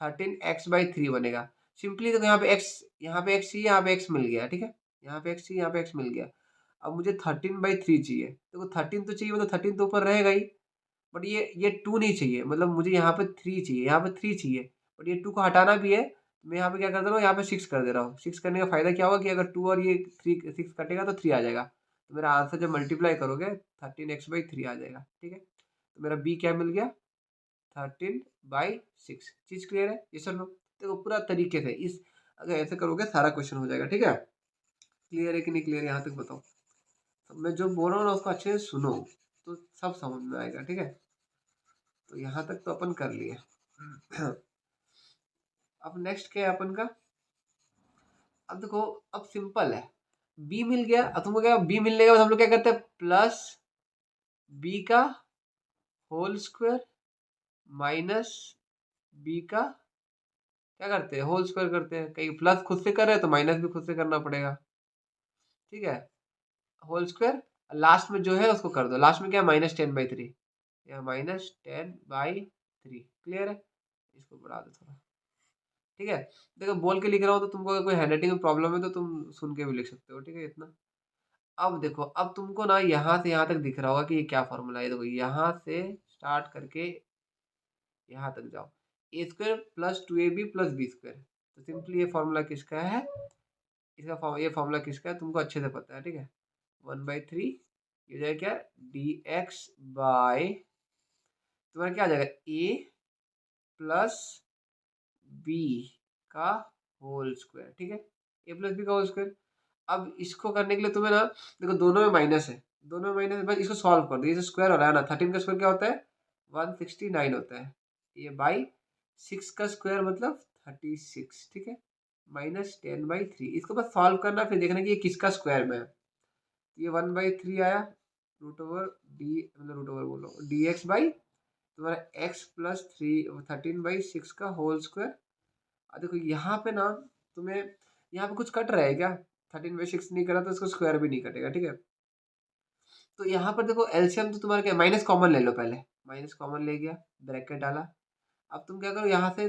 13x/3 बनेगा। सिंपली देखो यहाँ पे x, यहाँ पे x चाहिए, यहाँ पे x मिल गया। ठीक है, यहाँ पे x चाहिए, यहाँ पे x मिल गया। अब मुझे 13/3 चाहिए। देखो 13 तो चाहिए, मतलब 13 तो ऊपर रहेगा ही। बट ये 2 नहीं चाहिए, मतलब मुझे यहाँ पे 3 चाहिए, यहाँ पे 3 चाहिए, बट ये 2 को हटाना भी है। मैं यहाँ पे क्या कर दे रहा हूँ, यहाँ पे 6 कर दे रहा हूँ। 6 करने का फ़ायदा क्या होगा कि अगर 2 और ये 3 6 कटेगा तो 3 आ जाएगा। तो मेरा आंसर जब मल्टीप्लाई करोगे 13x/3 आ जाएगा, ठीक है? तो मेरा बी क्या मिल गया? 13/6। चीज़ क्लियर है? ये सुन लो। देखो पूरा तरीके से इस अगर ऐसे करोगे सारा क्वेश्चन हो जाएगा, ठीक है? क्लियर है कि नहीं क्लियर यहाँ तक बताओ? तो मैं जो बोल रहा हूँ ना उसको अच्छे से सुनो, तो सब समझ में आएगा, ठीक है? तो यहाँ तक तो अपन कर लिए। अब नेक्स्ट क्या है अपन का? अब देखो, अब सिंपल है। बी मिल गया, अब तुमको क्या बी मिलने के बाद हम लोग क्या करते हैं, प्लस बी का होल स्क्वायर माइनस बी का क्या करते हैं, होल स्क्वायर करते हैं। कहीं प्लस खुद से कर रहे हैं तो माइनस भी खुद से करना पड़ेगा, ठीक है? होल स्क्वायर लास्ट में जो है उसको कर दो। लास्ट में क्या है, -10/3 या -10/3। क्लियर है? इसको बढ़ा दो थोड़ा, ठीक है? देखो बोल के लिख रहा हूँ तो तुमको अगर कोई हैंडराइटिंग में प्रॉब्लम है तो तुम सुन के भी लिख सकते हो, ठीक है? इतना। अब देखो, अब तुमको ना यहाँ से यहाँ तक दिख रहा होगा कि ये क्या फॉर्मूला है। देखो यहाँ से स्टार्ट करके यहाँ तक जाओ, a² + 2ab + b²। तो सिंपली ये फॉर्मूला किसका है? ये फॉर्मूला किसका है तुमको अच्छे से पता है, ठीक है? 1/3 ये हो जाएगा क्या, dx बाय तुम्हारा क्या आ जाएगा, a प्लस बी का होल स्क्वायर, ठीक है? ए प्लस बी का होल स्क्वायर। अब इसको करने के लिए तुम्हें ना देखो दोनों में माइनस है, दोनों में माइनस है, बस इसको सॉल्व कर दो। ये जो स्क्वायर हो रहा है ना, 13 का स्क्वायर क्या होता है, 169 होता है। ये बाई 6 का स्क्वायर मतलब 36, ठीक है? -10/3 इसको बस सॉल्व करना, फिर देखना कि ये किसका स्क्वायर में है। ये 1/3 आया, रूट ओवर डी मतलब रूट ओवर बोलो डी एक्स बाई तुम्हारा x प्लस 13/6 का होल स्क्वायर। देखो यहाँ पे ना तुम्हें यहाँ पे कुछ कट रहा है क्या, 13/6 नहीं करा तो इसको स्क्वायर भी नहीं कटेगा, ठीक है? तो यहाँ पर देखो एलसीएम तो तुम्हारा क्या, माइनस कॉमन ले लो पहले। माइनस कॉमन ले गया, ब्रैकेट डाला। अब तुम क्या करो, यहाँ से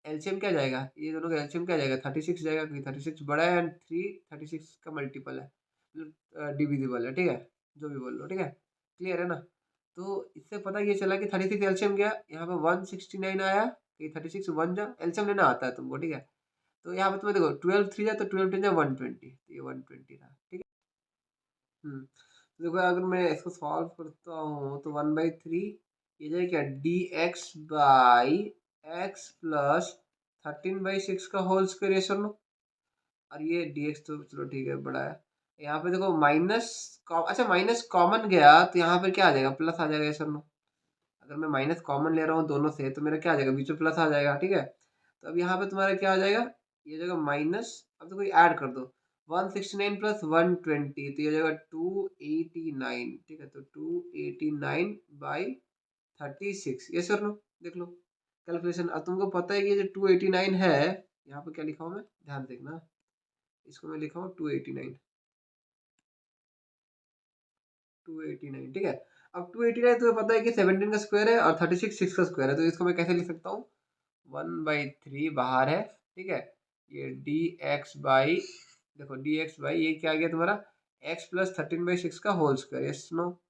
एलसीएम क्या जाएगा, ये दोनों का एलसीएम क्या जाएगा, 36 जाएगा, क्योंकि 36 बड़ा है एंड 3 36 का मल्टीपल है, मतलब डिविजिबल है, ठीक है? जो भी बोल लो, ठीक है? क्लियर है ना? तो इससे पता ये चला कि 36 एलसीएम गया, यहाँ पे 169 आया, कि 36 1 जा एलसीएम लेना आता है तुमको, ठीक है? तो यहाँ पे तुम्हें देखो 12 3 जा तो 12 10 जा 120, तो ये 120 रहा, ठीक है? तो देखो अगर मैं इसको सॉल्व करता हूँ तो 1/3 ये जाए क्या, dx/x प्लस 13/6 का होल स्क्वायर, ये सुन लो। और ये dx तो चलो ठीक है बड़ा है। यहाँ पे देखो माइनस, अच्छा माइनस कॉमन गया तो यहाँ पे क्या आ जाएगा, प्लस आ जाएगा, ये सुन लो। अगर मैं माइनस कॉमन ले रहा हूँ दोनों से तो मेरा क्या आ जाएगा, बीच में प्लस आ जाएगा, ठीक है? तो अब यहाँ पे तुम्हारा क्या आ जाएगा, ये जगह माइनस, अब तो कोई ऐड कर दो, 169 प्लस 120 तो ये हो जाएगा 289, ठीक है? तो 289/36, ये कर लो, देख लो कैलकुलेशन। अब तुमको पता है कि ये जो 289 है, यहाँ पे क्या लिखा हूँ मैं, ध्यान देखना। इसको मैं लिखा हूँ 289, ठीक है? अब 289 तुम्हें पता है कि 17 का स्क्वायर है और 36 6 का स्क्वायर है, तो इसको मैं कैसे लिख सकता हूँ, 1/3 बाहर है, ठीक है? ये डी एक्स बाई, देखो डी एक्स बाई ये क्या आ गया तुम्हारा, x प्लस 13/6 का whole square, yes no,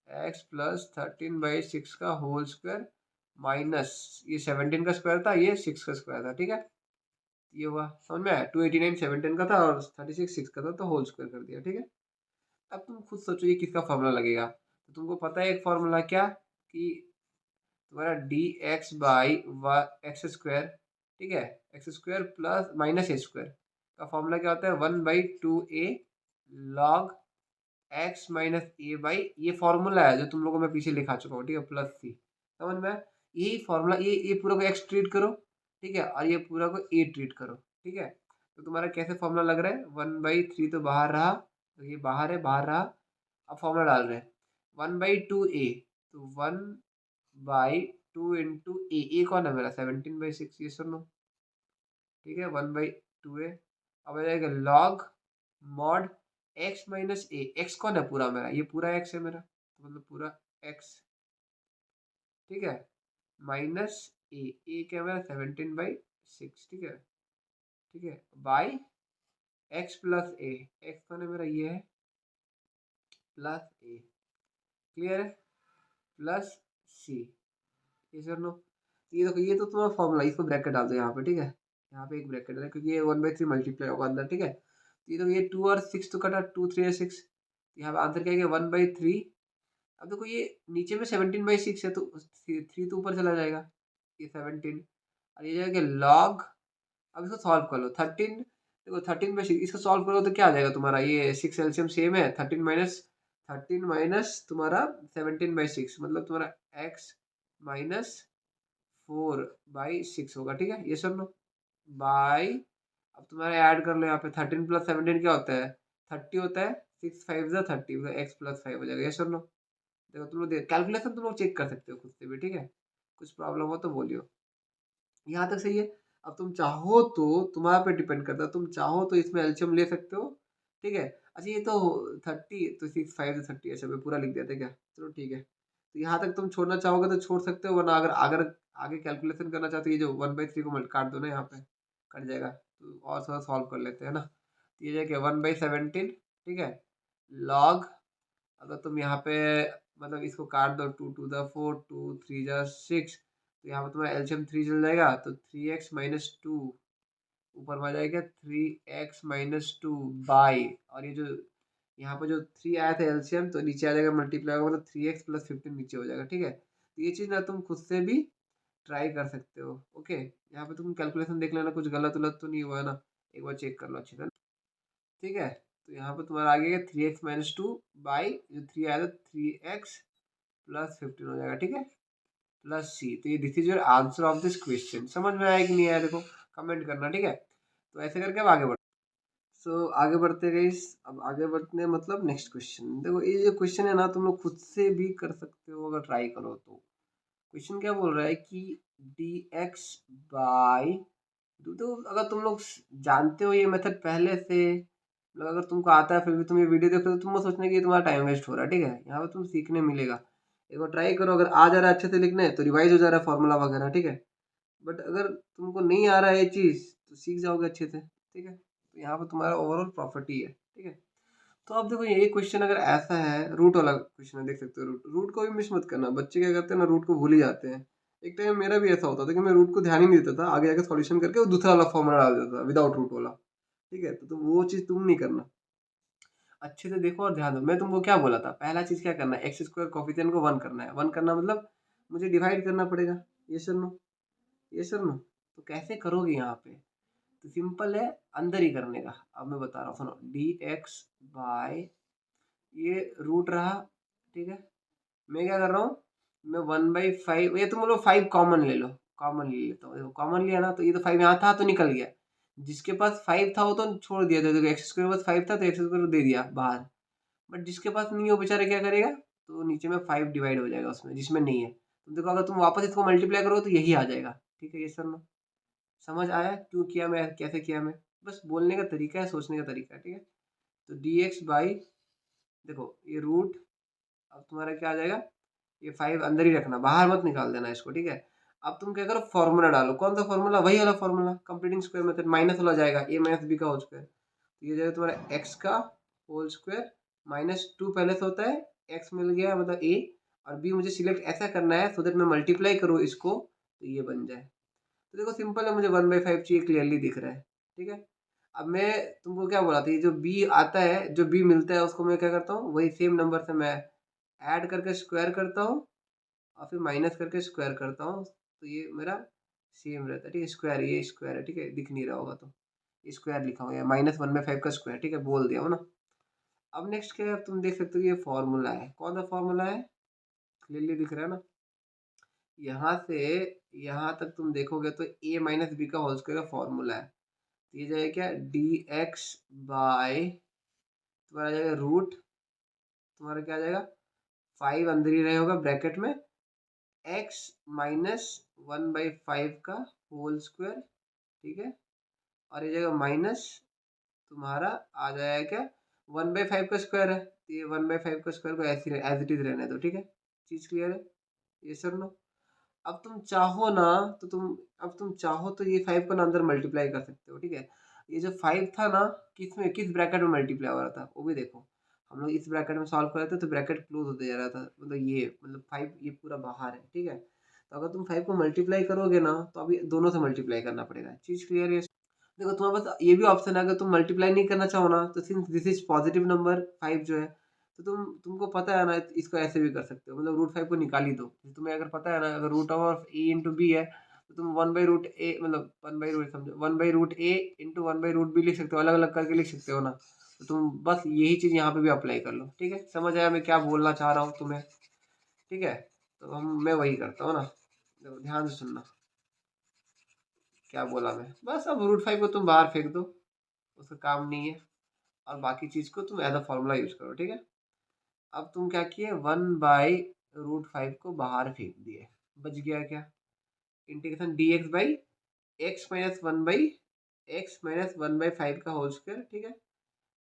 x plus 13/6 का होल स्क्वायर माइनस ये 17 का स्क्वायर था, ये 6 का स्क्वायर था, ठीक है? ये हुआ, समझ में आया? 289 17 का था और 36 6 का था, तो होल स्क्वायर कर दिया, ठीक है? अब तुम खुद सोचो ये किसका फॉर्मूला लगेगा। तो तुमको पता है एक फॉर्मूला क्या, कि तुम्हारा d x by x square, ठीक है? X square plus minus a square का फॉर्मूला क्या होता है, 1/2a log x minus a by, ये फॉर्मूला है जो तुम लोगों को मैं पीछे लिखा चुका हूँ, ठीक है? प्लस सी, समझ में आया? यही फॉर्मूला, ये पूरा को एक्स ट्रीट करो, ठीक है? और ये पूरा को ए ट्रीट करो, ठीक है? तो तुम्हारा कैसे फॉर्मूला लग रहा है, 1/3 तो बाहर रहा, तो ये बाहर है, बाहर रहा। अब फॉर्मूला डाल रहे हैं 1/2a, तो 1/2 इंटू ए कौन है मेरा, 17/6, ये सुनो, ठीक है? 1/2a। अब आ जाएगा लॉग मॉड एक्स माइनस ए, एक्स कौन है पूरा मेरा, ये पूरा एक्स है मेरा, तो मतलब पूरा एक्स, ठीक है? माइनस ए क्या है मेरा, 17/6, ठीक है? ठीक है, by x plus A, x कौन है मेरा, ये है, प्लस ए, क्लियर है? Plus c. ये सर नो, ये देखो ये तो तुम्हारा फॉर्मूला, इसको ब्रैकेट डाल दो यहाँ पे, ठीक है, यहाँ पे एक ब्रैकेट है क्योंकि ये 1/3 मल्टीप्लाई होगा अंदर, ठीक है। तो ये देखो ये 2 और 6 तो कटा, 2 3 6, यहाँ पे आंसर क्या है 1/3। अब देखो ये नीचे में 17/6 है तो 3 तो ऊपर चला जाएगा, ये 17, और ये जाएगा लॉग। अब इसको सॉल्व कर लो, 13, देखो 13/6 इसको सॉल्व करो तो क्या आ जाएगा तुम्हारा, ये 6 एलसीएम सेम है, 13 माइनस तुम्हारा 17/6, मतलब तुम्हारा x माइनस 4/6 होगा, ठीक है, ये सब लो बाई। अब तुम्हारा ऐड कर लो यहाँ पे, 13 + 17 क्या होता है, 30 होता है, 6 5 30, x + 5 हो जाएगा, ये सब लो। देखो तुम लोग कैलकुलेशन तुम लोग चेक कर सकते हो खुद से भी, ठीक है, कुछ प्रॉब्लम हो तो बोलियो। यहाँ तक सही है। अब तुम चाहो तो, तुम्हारे पे डिपेंड करता है, तुम चाहो तो इसमें एल्शियम ले सकते हो, ठीक है। अच्छा ये तो 30, तो 6 5 30, अच्छा मैं पूरा लिख देते क्या, चलो ठीक है। तो यहाँ तक तुम छोड़ना चाहोगे तो छोड़ सकते हो, वरना अगर अगर आगे कैलकुलेशन करना चाहते हो, ये जो 1/3 को मल्ट काट दो ना यहाँ पे, कट जाएगा, तो और थोड़ा सॉल्व कर लेते हैं ना। तो ये जाएगा 1/17, ठीक है, लॉग। अगर तुम यहाँ पे मतलब इसको काट दो, 2 to the 4, 2 3 जा 6, तो यहाँ पर तुम्हारा एल्शियम 3 चल जाएगा, तो 3x - 2 ऊपर में आ जाएगा 3x - 2 बाई, और ये जो यहाँ पर जो 3 आया था एल्शियम, तो नीचे आ जाएगा मल्टीप्लाई होगा, मतलब 3x + 15 नीचे हो जाएगा, ठीक है। तो ये चीज़ ना तुम खुद से भी ट्राई कर सकते हो, ओके। यहाँ पे तुम कैलकुलेशन देख लेना, कुछ गलत उलत तो नहीं हुआ है ना, एक बार चेक कर लो अच्छी तरह, ठीक है। तो यहाँ पर तुम्हारा आ गया 3x - 2 बाई जो 3 आया था 3x + 15 हो जाएगा, ठीक है, प्लस सी। तो ये this is your answer of this question. समझ में आया कि नहीं आया, देखो कमेंट करना, ठीक है। तो ऐसे करके अब आगे बढ़, सो आगे बढ़ते गए, अब आगे बढ़ते हैं मतलब नेक्स्ट क्वेश्चन। देखो ये जो क्वेश्चन है ना, तुम लोग खुद से भी कर सकते हो अगर ट्राई करो तो। क्वेश्चन क्या बोल रहा है कि dx/, तो अगर तुम लोग जानते हो ये मेथड पहले से, मतलब अगर तुमको आता है फिर भी तुम ये वीडियो देखो तो तुम मत सोचना कि ये तुम्हारा टाइम वेस्ट हो रहा है, ठीक है। यहाँ पे तुम सीखने मिलेगा, एक बार ट्राई करो, अगर आ जा रहा है अच्छे से लिखने तो रिवाइज हो जा रहा है फॉर्मूला वगैरह, ठीक है। बट अगर तुमको नहीं आ रहा है ये चीज़ तो सीख जाओगे अच्छे से, ठीक है। तो यहाँ पे तुम्हारा ओवरऑल प्रॉफिट ही है, ठीक है। तो अब देखो ये क्वेश्चन अगर ऐसा है, रूट वाला क्वेश्चन है, देख सकते हो रूट, रूट को भी मिस मत करना, बच्चे क्या करते हैं ना, रूट को भूल ही जाते हैं। एक टाइम मेरा भी ऐसा होता था कि मैं रूट को ध्यान ही नहीं देता था, आगे जाके सॉल्यूशन करके वो दूसरा वाला फॉर्मूला डाल देता था विदाउट रूट वाला, ठीक है। तो वो चीज़ तुम नहीं करना, अच्छे से देखो और ध्यान दो। मैं तुमको क्या बोला था, पहला चीज़ क्या करना है, x² कोफिशिएंट को 1 करना है, 1 करना मतलब मुझे डिवाइड करना पड़ेगा, ये सर नो, ये सर नो। तो कैसे करोगे यहाँ पे, तो सिंपल है, अंदर ही करने का। अब मैं बता रहा हूँ सुनो, dx/, ये रूट रहा, ठीक है। मैं क्या कर रहा हूँ, मैं 1/5, ये तुम लोग 5 कॉमन ले लो, कॉमन ले लेता हूँ, कॉमन लिया ना, तो ये तो 5 यहाँ था तो निकल गया, जिसके पास 5 था वो तो छोड़ दिया था, देखो x² के पास 5 था तो x² दे दिया बाहर। बट जिसके पास नहीं है वो बेचारा क्या करेगा, तो नीचे में 5 डिवाइड हो जाएगा उसमें जिसमें नहीं है, तो देखो अगर तुम वापस इसको मल्टीप्लाई करो तो यही आ जाएगा, ठीक है। ये सर नो, समझ आया क्यों किया मैं, कैसे किया मैं, बस बोलने का तरीका है, सोचने का तरीका है, ठीक है। तो dx/, देखो ये रूट, अब तुम्हारा क्या आ जाएगा, ये 5 अंदर ही रखना, बाहर मत निकाल देना इसको, ठीक है। अब तुम क्या करो, फॉर्मूला डालो, कौन सा फॉर्मूला, वही वाला formula, completing square method, minus वाला जाएगा, a - b का होल स्क्वायर, तो ये जाएगा तुम्हारा x का होल स्क्वायर -2 पहले से होता है, x मिल गया मतलब a, और b मुझे सिलेक्ट ऐसा करना है सो दैट मैं मल्टीप्लाई करूँ इसको तो ये बन जाए। तो देखो सिंपल है, मुझे 1/5 चाहिए, क्लियरली दिख रहा है, ठीक है। अब मैं तुमको क्या बोला था, ये जो b आता है, जो b मिलता है उसको मैं क्या करता हूँ, वही सेम नंबर से मैं ऐड करके स्क्वायर करता हूँ, और फिर माइनस करके स्क्वायर करता हूँ, तो ये मेरा सेम रहता है, ठीक है। स्क्वायर, ये स्क्वायर है, ठीक है, दिख नहीं रहा होगा तो स्क्वायर लिखा हुआ है, -1/5 का स्क्वायर, ठीक है, बोल दिया हो ना। अब नेक्स्ट क्या है, अब तुम देख सकते हो ये फॉर्मूला है, कौन सा फॉर्मूला है, क्लियरली दिख रहा है ना। यहाँ से यहाँ तक तुम देखोगे तो a - b का होल स्क्वायर का फॉर्मूला है, तो ये जाएगा क्या, dx/, तुम्हारा जाएगा रूट, तुम्हारा क्या आ जाएगा, 5 अंदर ही रहे होगा ब्रैकेट में, x - 1/5 का होल स्क्वायर, ठीक है, और ये जगह माइनस तुम्हारा आ जाएगा क्या, 1/5 का स्क्वायर है, तो ये 1/5 का स्क्वायर को ऐसे एज इट इज रहने दो, ठीक है। चीज़ क्लियर है, ये सर नो। अब तुम चाहो ना, तो अब तुम चाहो तो ये 5 को ना अंदर मल्टीप्लाई कर सकते हो, ठीक है। ये जो 5 था ना, किस में, किस ब्रैकेट में मल्टीप्लाई हो रहा था वो भी देखो, हम लोग इस ब्रैकेट में सॉल्व कर रहे थे तो ब्रैकेट क्लोज होते जा रहा था, मतलब ये मतलब 5 ये पूरा बाहर है, ठीक है। तो अगर तुम 5 को मल्टीप्लाई करोगे ना तो अभी दोनों से मल्टीप्लाई करना पड़ेगा। चीज़ क्लियर है? देखो तुम्हारे पास ये भी ऑप्शन है, अगर तुम मल्टीप्लाई नहीं करना चाहो ना तो since this is positive number 5 जो है, तो तुमको पता है ना इसको ऐसे भी कर सकते हो, मतलब रूट 5 को निकाल ही दो। तुम्हें अगर पता है ना अगर root of a into b है तो तुम वन बाई रूट ए, मतलब वन बाई रूट समझो, one by root a into one by root b लिख सकते हो, अलग अलग करके लिख सकते हो ना। तो तुम बस यही चीज़ यहाँ पे भी अप्लाई कर लो, ठीक है। समझ आया मैं क्या बोलना चाह रहा हूँ तुम्हें? ठीक है। तो मैं वही करता हूँ ना, देखो ध्यान से सुनना क्या बोला मैं। बस अब रूट 5 को तुम बाहर फेंक दो, उसका काम नहीं है, और बाकी चीज़ को तुम एज अ फॉर्मूला यूज करो, ठीक है। अब तुम क्या किए, 1/√5 को बाहर फेंक दिए, बच गया क्या, integration D x by x-1/5 का होल स्क्वायर, ठीक है।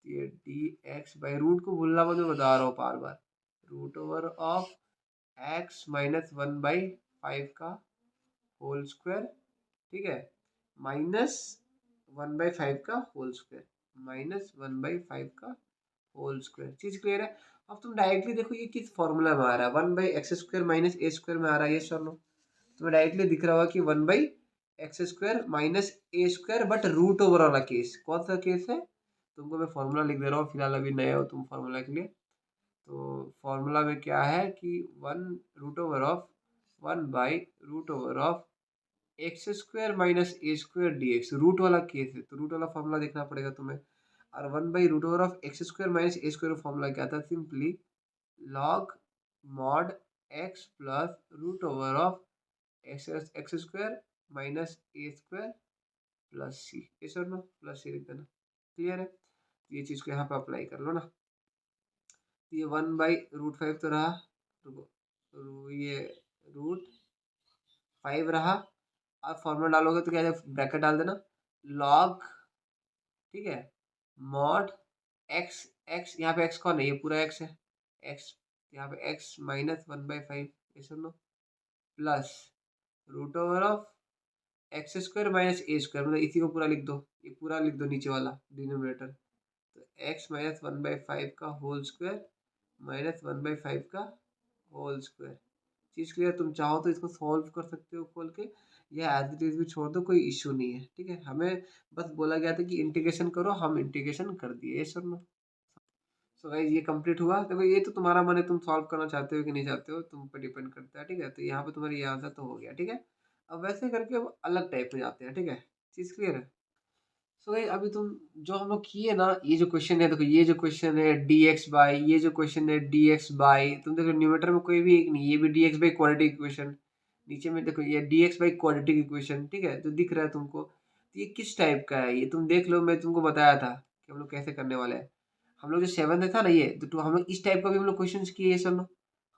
ये डी एक्स बाई रूट को भूलना मत, मैं बता रहा हूँ बार बार, रूट ओवर ऑफ x-1/5 का होल स्क्वायर, ठीक है, माइनस 1/5 का होल स्क्वायर, -1/5 का होल स्क्वायर। चीज क्लियर है? अब तुम डायरेक्टली देखो ये किस फॉर्मूला में आ रहा है, 1/x² माइनस ए स्क्वायर में आ रहा है, ये सर नो। तुम्हें डायरेक्टली दिख रहा होगा कि 1/x² minus a square, but root over वाला केस कौन सा केस है, तुमको मैं फॉर्मूला लिख दे रहा हूँ, फिलहाल अभी नए हो तुम फॉर्मूला के लिए। तो फॉर्मूला में क्या है कि वन रूट ओवर ऑफ 1/√ऑफ x² minus a square d x, root वाला केस है तो रूट वाला फॉर्मूला देखना पड़ेगा तुम्हें। और 1/√ऑफ x² minus a square formula क्या था, simply log mod x plus root over of x² minus a square plus c, ये सर ना प्लस सी लिख देना। क्लियर है? ये चीज़ को यहाँ पे अप्लाई कर लो ना। ये 1/√5 तो रहा, ये √5 रहा। आप फॉर्मूला डालोगे तो क्या है, ब्रैकेट डाल देना, लॉग, ठीक है, मॉड एक्स, एक्स यहाँ पे एक्स कौन है, ये पूरा एक्स है, एक्स यहाँ पे एक्स -1/5, ये सुन लो, plus root over of x² minus a square, मतलब इसी को पूरा लिख दो, ये पूरा लिख दो नीचे वाला डिनोमिनेटर, तो x-1/5 का होल स्क्वायर -1/5 का होल स्क्वायर। चीज़ क्लियर? तुम चाहो तो इसको सॉल्व कर सकते हो खोल के, या एज इट इज भी छोड़ दो, कोई इश्यू नहीं है, ठीक है। हमें बस बोला गया था कि इंटीग्रेशन करो, हम इंटीग्रेशन कर दिए, ये सुन लो। सो गाइस ये कंप्लीट हुआ। देखो ये तो तुम्हारा मन है, तुम सॉल्व करना चाहते हो कि नहीं चाहते हो, तुम पर डिपेंड करता है, ठीक है। तो यहाँ पे तुम्हारी ये आंसर तो हो गया, ठीक है। अब वैसे करके अब अलग टाइप में जाते हैं, ठीक है। चीज़ क्लियर है? सो गाइस अभी तुम जो हम लोग किए ना, ये जो क्वेश्चन है, देखो ये जो क्वेश्चन है डी एक्स बाई, ये जो क्वेश्चन है डी एक्स बाई, तुम देखो न्यूमेटर में कोई भी एक नहीं, ये भी D x by quadratic equation, नीचे में देखो ये d x by quadratic equation, ठीक है, जो दिख रहा है तुमको, तो ये किस टाइप का है, ये तुम देख लो, मैं तुमको बताया था कि हम लोग कैसे करने वाले हैं। हम लोग जो 7th था ना, ये तो हम लोग इस टाइप का भी हम लोग क्वेश्चन किए, ये सब लोग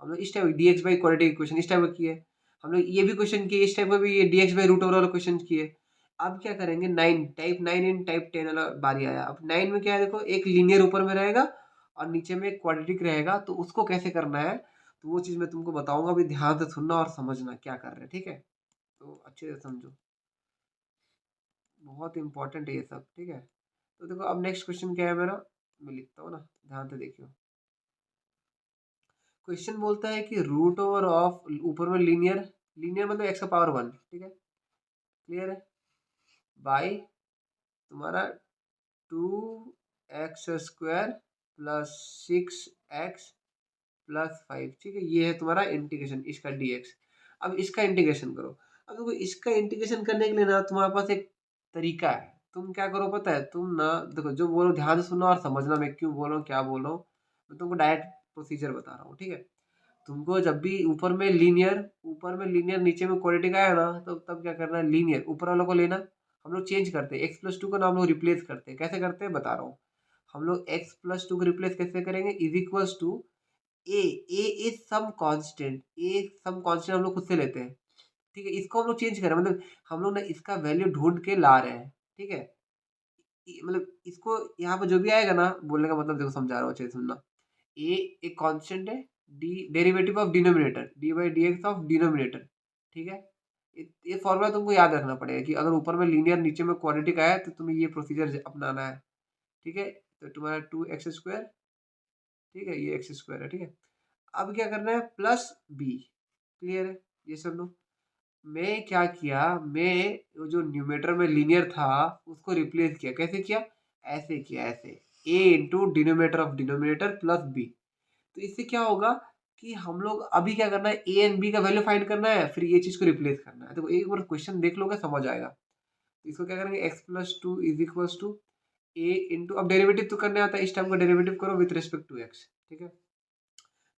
हम लोग इस type D x by quadratic equation इस टाइप का किए, हम लोग ये भी क्वेश्चन किए इस टाइप का भी, ये d x by root over वाला क्वेश्चन किए। अब क्या करेंगे, 9 टाइप 9 एंड टाइप 10 वाला बारी आया। अब 9 में क्या है, देखो एक लीनियर ऊपर में रहेगा और नीचे में एक क्वाड्रेटिक रहेगा, तो उसको कैसे करना है तो वो चीज़ मैं तुमको बताऊंगा, अभी ध्यान से सुनना और समझना क्या कर रहे हैं, ठीक है। तो अच्छे से समझो, बहुत इंपॉर्टेंट है ये सब, ठीक है। तो देखो अब नेक्स्ट क्वेश्चन क्या है मेरा, मैं लिखता हूँ ना, ध्यान से देखियो। क्वेश्चन बोलता है कि रूट ओवर ऑफ, ऊपर में लीनियर, लीनियर मतलब एक्स का पावर 1, ठीक है, क्लियर है, बाई तुम्हारा 2x² प्लस 6x+5, ठीक है, ये है तुम्हारा इंटीग्रेशन इसका dx। अब इसका इंटीग्रेशन करो। अब देखो इसका इंटीग्रेशन करने के लिए ना तुम्हारे पास एक तरीका है, तुम क्या करो पता है, तुम ना देखो जो बोलो ध्यान से सुनो और समझना मैं क्यों बोल रहा हूँ, क्या बोल रहा हूँ। मैं तुमको डायरेक्ट प्रोसीजर बता रहा हूँ, ठीक है। तुमको जब भी ऊपर में लीनियर नीचे में क्वाड्रेटिक आया ना, तो तब क्या करना है, लीनियर ऊपर वालों को लेना, हम लोग चेंज करते हैं, x+2 का नाम लोग रिप्लेस करते हैं, कैसे करते हैं बता रहा हूँ। हम लोग x+2 को रिप्लेस कैसे करेंगे, is equals to a, a is some constant, a some constant हम लोग खुद से लेते हैं, ठीक है। इसको हम लोग चेंज करें, मतलब हम लोग ना इसका वैल्यू ढूंढ के ला रहे हैं, ठीक है। मतलब इसको यहाँ पे जो भी आएगा ना, बोलने का मतलब देखो समझा रहा हूँ अच्छे से सुनना। ए एक कांस्टेंट है, D derivative of denominator, d by d x of denominator, ठीक है। ये फॉर्मूला तुमको याद रखना पड़ेगा कि अगर ऊपर में लीनियर नीचे में क्वाड्रेटिक आया तो तुम्हें ये प्रोसीजर अपनाना है, ठीक है। तो तुम्हारा 2x² ठीक है, ये एक्स स्क्वायर है, ठीक है। अब क्या करना है, प्लस बी। क्लियर है, ये सब लो। मैं क्या किया, मैं वो जो न्यूमेटर में लीनियर था उसको रिप्लेस किया। कैसे किया, ऐसे किया, ऐसे a into denominator of denominator plus b. तो इससे क्या होगा कि हम लोग अभी क्या करना है, ए एंड बी का वैल्यू फाइंड करना है, फिर ये चीज को रिप्लेस करना है। तो एक बार क्वेश्चन देख लोगे समझ आएगा। तो इसको क्या करेंगे, x plus two is equals to a into, अब डेरिवेटिव तो करने आता है, इस टाइम का डेरिवेटिव करो विथ रिस्पेक्ट टू एक्स, ठीक है।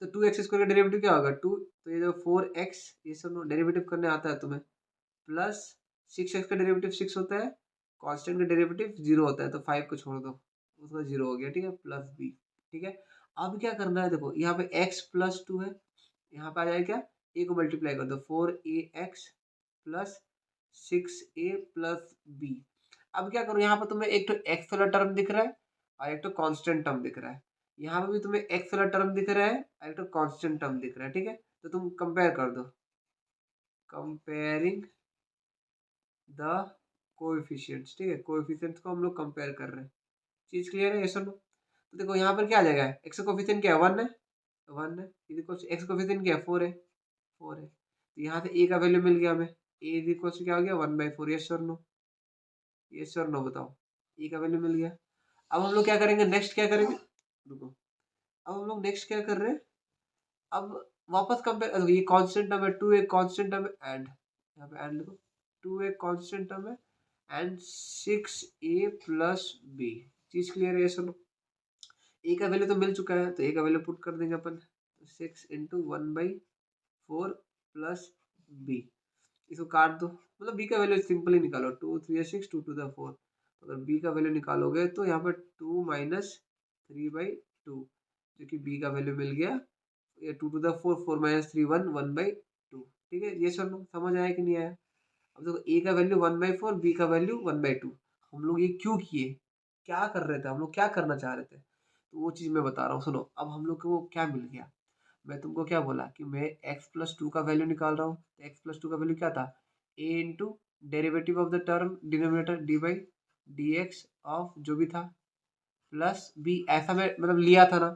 तो टू एक्स स्क्वायर का डेरिवेटिव क्या होगा, टू। तो ये जो फोर एक्स, ये सब डेरिवेटिव करने आता है तुम्हें, प्लस सिक्स एक्स का डेरिवेटिव सिक्स होता है, कांस्टेंट का डेरिवेटिव जीरो होता है, तो फाइव को छोड़ दो, उसका जीरो हो गया, ठीक है, प्लस बी। ठीक है, अब क्या करना है, देखो यहाँ पे एक्स प्लस टू है, यहाँ पे आ जाएगा क्या, ए को मल्टीप्लाई कर दो, four A x plus six a plus B. अब क्या करो, यहाँ पे तुम्हें एक तो एक्स वाला टर्म दिख रहा है और एक तो कांस्टेंट टर्म दिख रहा है। यहाँ पे भी तुम्हें एक्स वाला टर्म दिख रहा है और एक तो कांस्टेंट टर्म दिख रहा है, ठीक है। तो तुम कंपेयर कर दो, कंपेयरिंग द कोएफिशिएंट्स, ठीक है, कोएफिशिएंट्स को हम लोग कंपेयर कर रहे हैं। चीज क्लियर है, ये सुनो। तो देखो यहाँ पर क्या आ जाएगा, एक्स कोएफिशिएंट क्या है, वन है, वन है, इज इक्वल एक्स कोएफिशिएंट क्या है, फोर है, फोर है। तो यहाँ से ए का वैल्यू मिल गया हमें, ए इज इक्वल क्या हो गया, वन बाई फोर। यस और नो, यस और नो बताओ, ए का वैल्यू मिल गया। अब हम लोग क्या करेंगे, नेक्स्ट क्या करेंगे, रुको, अब हम लोग नेक्स्ट क्या कर रहे हैं, अब वापस कंपेयर, ये कांस्टेंट टर्म है, टू एक कांस्टेंट टर्म है, एंड यहाँ पे एंड लिखो, टू एक कांस्टेंट टर्म है and six a plus b. चीज क्लियर है, ये सुनो। ए का वैल्यू तो मिल चुका है, तो ए का वैल्यू पुट कर देंगे अपन, six into one by four plus b. इसको काट दो, मतलब बी का वैल्यू सिंपली निकालो, two three six, two two the four. अगर बी का वैल्यू निकालोगे तो यहाँ पर two minus three by two, जो कि बी का वैल्यू मिल गया, ये two two the four, four minus three one, one by two. ठीक है, ये सब समझ आया कि नहीं आया। अब देखो ए का value one by four, b का वैल्यू वन बाई टू। हम लोग ये क्यों किए, क्या कर रहे थे हम लोग, क्या करना चाह रहे थे, तो वो चीज़ मैं बता रहा हूँ, सुनो। अब हम लोग को वो क्या मिल गया, मैं तुमको क्या बोला कि मैं एक्स प्लस टू का वैल्यू निकाल रहा हूँ, तो एक्स प्लस टू का वैल्यू क्या था, a into derivative of the term denominator d by d x of जो भी था, प्लस बी, ऐसा मैं मतलब लिया था ना।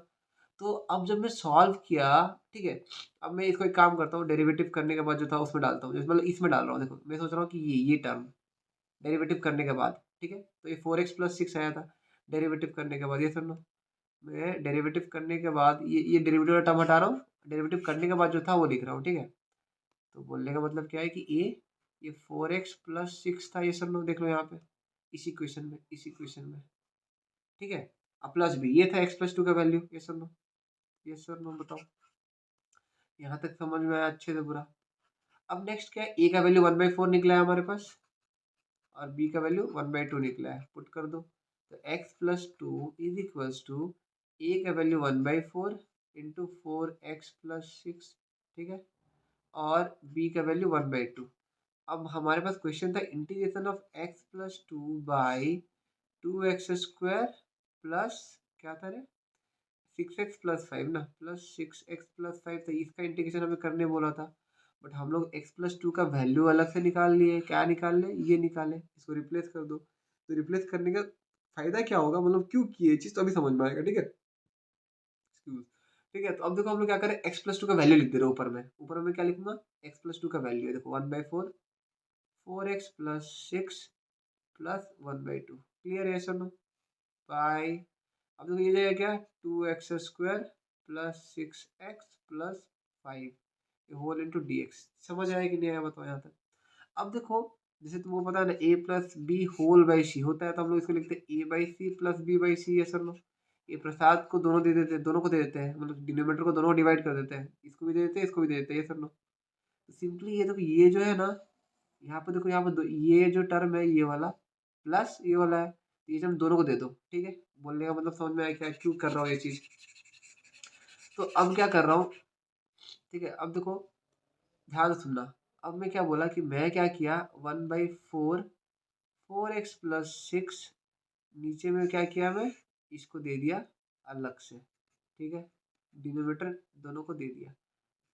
तो अब जब मैं सॉल्व किया, ठीक है, अब मैं इसको एक काम करता हूँ, डेरिवेटिव करने के बाद जो था उसमें डालता हूँ, मतलब इसमें डाल रहा हूँ। देखो मैं सोच रहा हूँ कि ये टर्म डेरिवेटिव करने के बाद, ठीक है, तो ये फोर एक्स प्लस सिक्स आया था डेरिवेटिव करने के बाद, ये सुन लो। मैं डेरिवेटिव करने के बाद ये डेरिवेटिव का टर्म हटा रहा हूँ, डेरिवेटिव करने के बाद जो था वो लिख रहा हूँ, ठीक है। तो बोलने का मतलब क्या है कि ये फोर एक्स प्लस सिक्स था, ये सब लोग देख लो यहाँ पे, इसी क्वेश्चन में, इसी क्वेश्चन में, ठीक है। अब प्लस बी, ये था एक्स प्लस टू का वैल्यू, ये सब लो, ये सब लो, बताओ यहाँ तक समझ में आया अच्छे से बुरा। अब नेक्स्ट क्या है, ए का वैल्यू वन बाई फोर निकला है हमारे पास और बी का वैल्यू वन बाई टू निकला है, पुट कर दो। तो x plus two is equals to a का value one by four into four x plus six, ठीक है, और बी का वैल्यू वन बाई टू। अब हमारे पास क्वेश्चन था integration of x plus two by two x square plus क्या था रे, सिक्स एक्स प्लस फाइव ना, plus six x plus five था, इसका इंटीग्रेशन हमें करने बोला था। बट हम लोग एक्स प्लस टू का वैल्यू अलग से निकाल लिए, क्या निकाल ले, ये निकाले, इसको रिप्लेस कर दो। तो रिप्लेस करने का फायदा क्या होगा, मतलब क्यों किए चीज़ तो अभी समझ में आएगा, ठीक है। Excuse। ठीक है, तो अब देखो हम लोग क्या करें, एक्स प्लस टू का वैल्यू लिख दे रहे ऊपर में, ऊपर में क्या लिखूंगा, एक्स प्लस टू का वैल्यू है, देखो one by four, four x plus six plus one by two. Clear है सर, बाई, अब देखो ये जाएगा क्या, two x square plus six x plus five whole into d x. समझ आया कि नहीं आया बताओ यहाँ तक। अब देखो जैसे तुमको पता है ना, a plus b whole by c होता है, तो हम लोग इसको लिखते हैं a by c plus b by c. ये सर लो, ये प्रसाद को दोनों दे देते हैं, दोनों को दे देते हैं, मतलब डिनोमिनेटर को दोनों डिवाइड कर देते हैं, इसको भी दे देते हैं, इसको भी दे देते हैं, ये सर लो। तो सिंपली ये देखो, ये जो है ना, यहाँ पे देखो, यहाँ पे ये जो टर्म है ये वाला प्लस ये वाला है, ये जो हम दोनों को दे दो, ठीक है। बोलने का मतलब समझ में आया क्या, क्यों कर रहा हूँ ये चीज़। तो अब क्या कर रहा हूँ, ठीक है, अब देखो ध्यान से सुनना। अब मैं क्या बोला कि मैं क्या किया, one by four, four x plus six, नीचे में क्या किया मैं, इसको दे दिया अलग से, ठीक है, डिनोमिनेटर दोनों को दे दिया,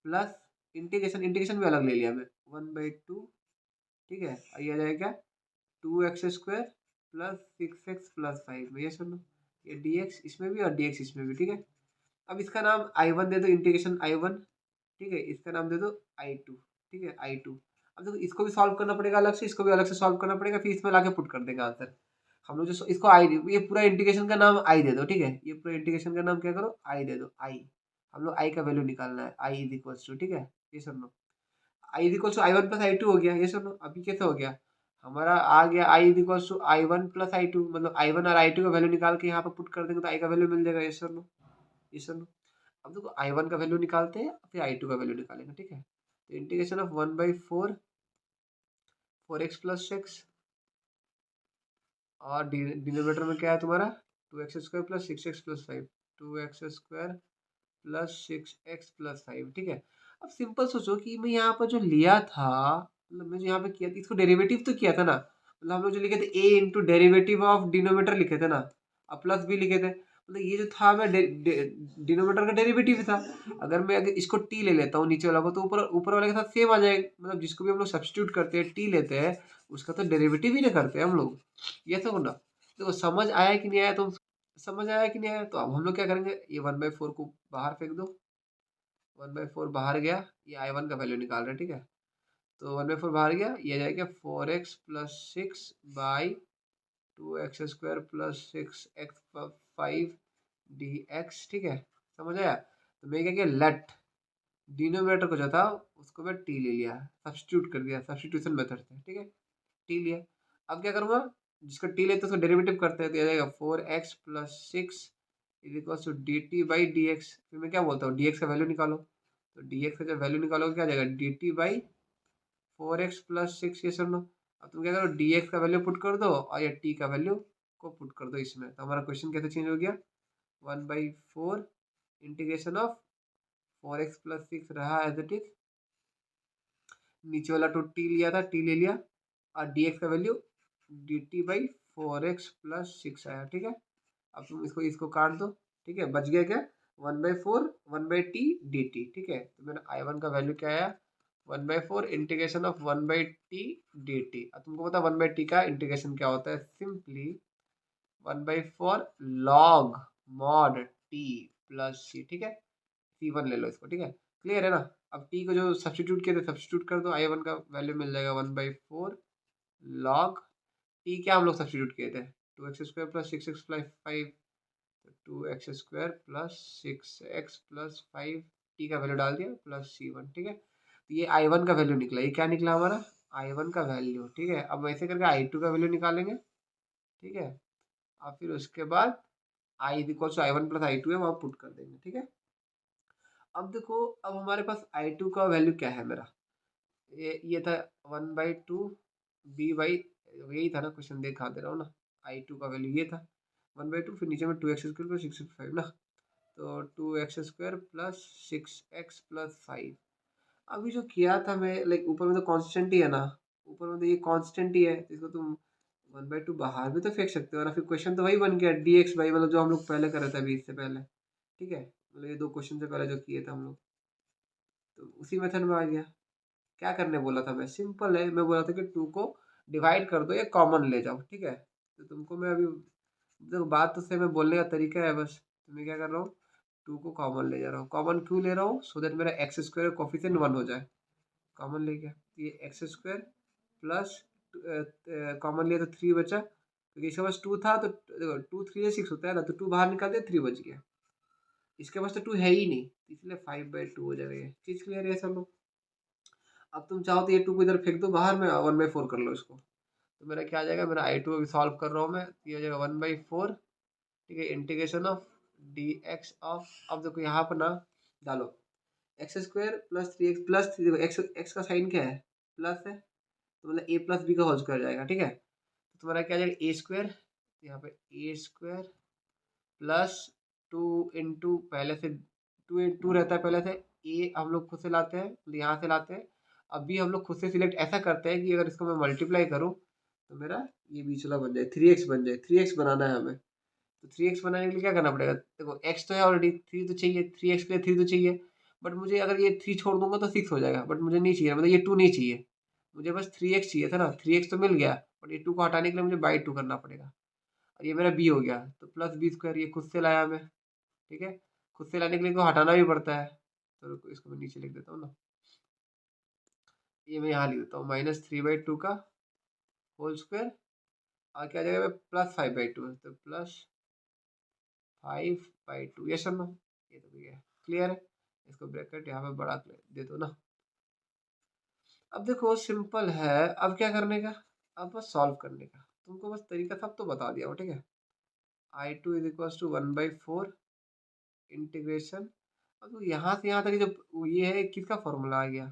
प्लस इंटीग्रेशन, इंटीग्रेशन भी अलग ले लिया मैं, वन बाई टू, ठीक है, ये आ जाएगा क्या, two x square plus six x plus five में, ये सुन लो, ये डी एक्स इसमें भी और डी एक्स इसमें भी, ठीक है। अब इसका नाम I1 दे दो, इंटीग्रेशन I1, ठीक है, इसका नाम दे दो I2, ठीक है, I2। अब देखो इसको भी सॉल्व करना पड़ेगा अलग से, इसको भी अलग से सॉल्व करना पड़ेगा, फिर इसमें लाके पुट कर देंगे आंसर। हम लोग जो इसको आई, ये पूरा इंटीग्रेशन का नाम आई दे दो, ठीक है, ये पूरा इंटीग्रेशन का नाम क्या करो, आई दे दो, आई। हम लोग आई का वैल्यू निकालना है, आई इज इक्वल्स टू, ठीक है, ये सुन लो, I is equals to I one plus I two हो गया, ये सुन लो, अभी कैसे हो गया हमारा, आ गया I is equals to I one plus I two, मतलब आई वन और आई टू का वैल्यू निकाल के यहाँ पे पुट कर देंगे तो आई का वैल्यू मिल जाएगा, ये सुन लो, ये सुन लो। अब देखो आई वन का वैल्यू निकालते हैं, फिर आई टू का वैल्यू निकालेंगे, ठीक है। तो इंटीग्रेशन ऑफ 1/4 4x प्लस 6, और डिनोमिनेटर में क्या है तुम्हारा, 2x² plus 6x plus 5, 2x² plus 6x plus 5, ठीक है। अब सिंपल सोचो कि मैं यहाँ पर जो लिया था, मतलब मैं जो यहाँ पे किया था, इसको डेरिवेटिव तो किया था ना, मतलब हम लोग जो लिखे थे a into derivative of denominator लिखे थे ना, अब प्लस b लिखे थे, मतलब ये जो था मैं डिनोमीटर का डेरिवेटिव था। अगर मैं अगर इसको t ले लेता हूँ नीचे वाला को, तो ऊपर ऊपर वाले के साथ सेम आ जाएगा, मतलब जिसको भी हम लोग सब्स्टिट्यूट करते हैं t लेते हैं, उसका तो डेरिवेटिव ही ना करते हैं हम लोग, ये तो ना। देखो समझ आया कि नहीं आया, तुम समझ आया कि नहीं आया, तो अब हम लोग क्या करेंगे, ये 1/4 को बाहर फेंक दो, 1/4 बाहर गया, ये I1 का वैल्यू निकाल रहे हैं, ठीक है। तो 1/4 बाहर गया, ये जाएगा 4x plus 6/2x² plus 6x5 dx, ठीक है, समझ आया। तो मैं क्या किया, लेट डिनोमिनेटर को जो था उसको मैं टी ले लिया, सब्स्टिट्यूट कर दिया सब्स्टिट्यूशन मेथड से, ठीक है, टी लिया। अब क्या करूँगा, जिसका टी लेते हैं उसको डेरिवेटिव करते हैं, तो ये जाएगा 4x plus 6 is equal to dt by d x. फिर मैं क्या बोलता हूँ, dx का वैल्यू निकालो, तो dx का जब वैल्यू निकालोगे क्या आ जाएगा, dt बाई 4x प्लस 6, ये सुन लो। अब तुम क्या करो, dx का वैल्यू पुट कर दो और ये t का वैल्यू को पुट कर दो इसमें, तो हमारा क्वेश्चन कैसे चेंज हो गया, 1/4 इंटीग्रेशन ऑफ 4x प्लस 6 रहा एज इट इज, नीचे वाला तो t लिया था, t ले लिया, और dx का value dt by 4x plus 6 आया, ठीक है। अब तुम इसको इसको काट दो, ठीक है, बच गया क्या, 1/4 1/t dt, ठीक है। तो मेरा I1 का वैल्यू क्या आया, 1/4 इंटीग्रेशन ऑफ 1/t dt। अब तुमको पता 1/t का इंटीग्रेशन क्या होता है, simply 1/4 log mod t plus c, ठीक है, c1 ले लो इसको, ठीक है, क्लियर है ना। अब t को जो सब्स्टिट्यूट किए थे सब्स्टिट्यूट कर दो, I1 का वैल्यू मिल जाएगा 1/4 log t, क्या हम लोग सब्स्टिट्यूट किए थे, 2x² plus 6x plus 5, 2x² plus 6x plus 5, T का वैल्यू डाल दिया प्लस c1, ठीक है। तो ये I1 का वैल्यू निकला, ये क्या निकला हमारा, I1 का वैल्यू, ठीक है। अब वैसे करके I2 का वैल्यू निकालेंगे, ठीक है, और फिर उसके बाद I is equal to I1 plus I2 है, वहाँ पुट कर देंगे, ठीक है। अब देखो, अब हमारे पास I2 का वैल्यू क्या है मेरा, ये था 1/2 b बाई, यही था ना क्वेश्चन, दिखा दे रहा हूँ ना, I2 का वैल्यू ये था 1/2, फिर नीचे में 2x² प्लस 6x5 ना, तो 2x² प्लस 6x प्लस 5। अभी जो किया था मैं, लाइक ऊपर में तो कांस्टेंट ही है ना, ऊपर में तो ये कांस्टेंट ही है, तो इसको तुम 1/2 बाहर भी तो फेंक सकते हो ना, फिर क्वेश्चन तो वही बन गया dx बाई, मतलब जो हम लोग पहले कर रहे थे अभी इससे पहले, ठीक है, मतलब ये दो क्वेश्चन से पहले जो किए थे हम लोग, तो उसी मेथड में आ गया। क्या करने बोला था मैं, सिंपल है, मैं बोला था कि 2 को डिवाइड कर दो या कॉमन ले जाओ, ठीक है। तो तुमको मैं अभी, देखो बात तो सेम है, बोलने का तरीका है बस, तो मैं क्या कर रहा हूँ, 2 को कॉमन ले जा रहा हूँ। कॉमन क्यों ले रहा हूँ, सो दैट मेरा x² कोफिशिएंट 1 हो जाए, कॉमन ले गया, तो ये x² प्लस कॉमन लिया तो 3 बचा, क्योंकि इसके पास 2 था, तो देखो 2 3 6 होता है ना, तो 2 बाहर निकाल दिया, 3 बच गया, इसके पास तो 2 है ही नहीं, इसलिए 5/2 हो जाएगा, ये चीज़ क्लियर है सब लोग। अब तुम चाहो तो ये 2 को इधर फेंक दो बाहर में, 1/4 कर लो इसको, तो मेरा क्या आ जाएगा, मेरा I2 अभी सॉल्व कर रहा हूँ मैं, तो ये हो जाएगा 1/4, ठीक है, इंटीग्रेशन ऑफ dx ऑफ, अब देखो यहाँ पर ना डालो x² प्लस 3x प्लस 3, देखो x का साइन क्या है, प्लस है, तो मतलब a प्लस बी का होल स्क्वायर जाएगा, ठीक है। तो तुम्हारा क्या आ जाएगा, a², यहाँ पे a² प्लस 2 इंटू, पहले से 2 रहता है पहले से, a हम लोग खुद से लाते हैं, तो यहाँ से लाते हैं, अब भी हम लोग खुद से सिलेक्ट ऐसा करते हैं कि अगर इसको मैं मल्टीप्लाई करूँ तो मेरा ये बीच वाला बन जाए 3x बन जाए, 3x बनाना है हमें, तो 3x बनाने के लिए क्या करना पड़ेगा, देखो x तो है ऑलरेडी, 3 तो चाहिए, 3x के लिए 3 तो चाहिए, बट मुझे अगर ये 3 छोड़ दूंगा तो 6 हो जाएगा, बट मुझे नहीं चाहिए, मतलब ये 2 नहीं चाहिए, मुझे बस 3x चाहिए था ना, 3x तो मिल गया, बट ये 2 को हटाने के लिए मुझे बाई 2 करना पड़ेगा, और ये मेरा b हो गया, तो प्लस b स्क्वायर, ये खुद से लाया मैं, ठीक है, खुद से लाने के लिए को हटाना भी पड़ता है। तो रुको, इसको मैं नीचे लिख देता हूँ ना, ये मैं यहाँ लिख देता हूँ -3/2 का होल स्क्वायर, और क्या जाएगा +5/2 तो +5/2, ये सर नो, ये तो भैया क्लियर है। इसको ब्रैकेट यहाँ पे बड़ा दे दो ना। अब देखो सिंपल है, अब क्या करने का, अब बस सॉल्व करने का, तुमको बस तरीका सब तो बता दिया हो, ठीक है। I2 is equal to 1/4 integration, अब तो यहाँ से यहाँ तक जो ये है किसका फॉर्मूला आ गया,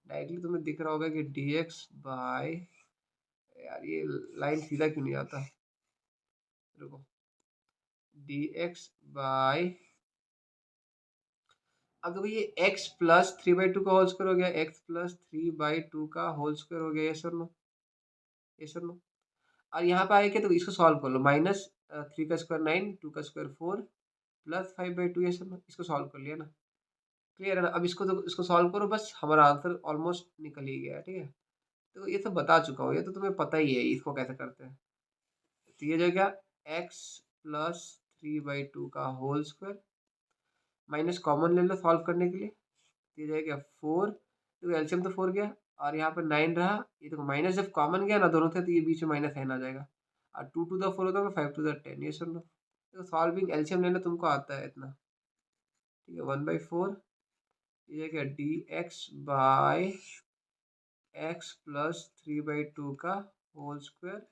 डायरेक्टली तुम्हें दिख रहा होगा कि dx बाय, यार ये लाइन सीधा क्यों नहीं आता, रुको, dx बाय, अब देखो ये x +3/2 का होल स्क्वायर हो गया, x +3/2 का होल स्क्वायर हो गया, ये सर नो, ये सर नो। और यहाँ पे आए क्या, तो इसको सॉल्व कर लो, -3 का स्क्वायर 9, 2 का स्क्वायर 4, +5/2, ये सब इसको सॉल्व कर लिया ना, क्लियर है ना। अब इसको तो इसको सॉल्व करो, बस हमारा आंसर ऑलमोस्ट निकल ही गया, ठीक है। तो ये तो बता चुका हूँ, ये तो तुम्हें पता ही है इसको कैसे करते हैं। तो ये जो क्या, x +3/2 का होल स्क्वायर, माइनस कॉमन ले लो सॉल्व करने के लिए, तो ये जाएगा 4, तो एलसीएम तो 4 गया, और यहाँ पर 9 रहा, ये देखो माइनस जब कॉमन गया ना दोनों थे, तो ये बीच में -n आ जाएगा, और 2 टू द 4 होता है, 5 टू द 10, ये सुन लो। तो सॉल्विंग एलसीएम लेना तुमको आता है इतना, ठीक है। 1/4, ये क्या, dx/x +3/2 का होल स्क्वायर,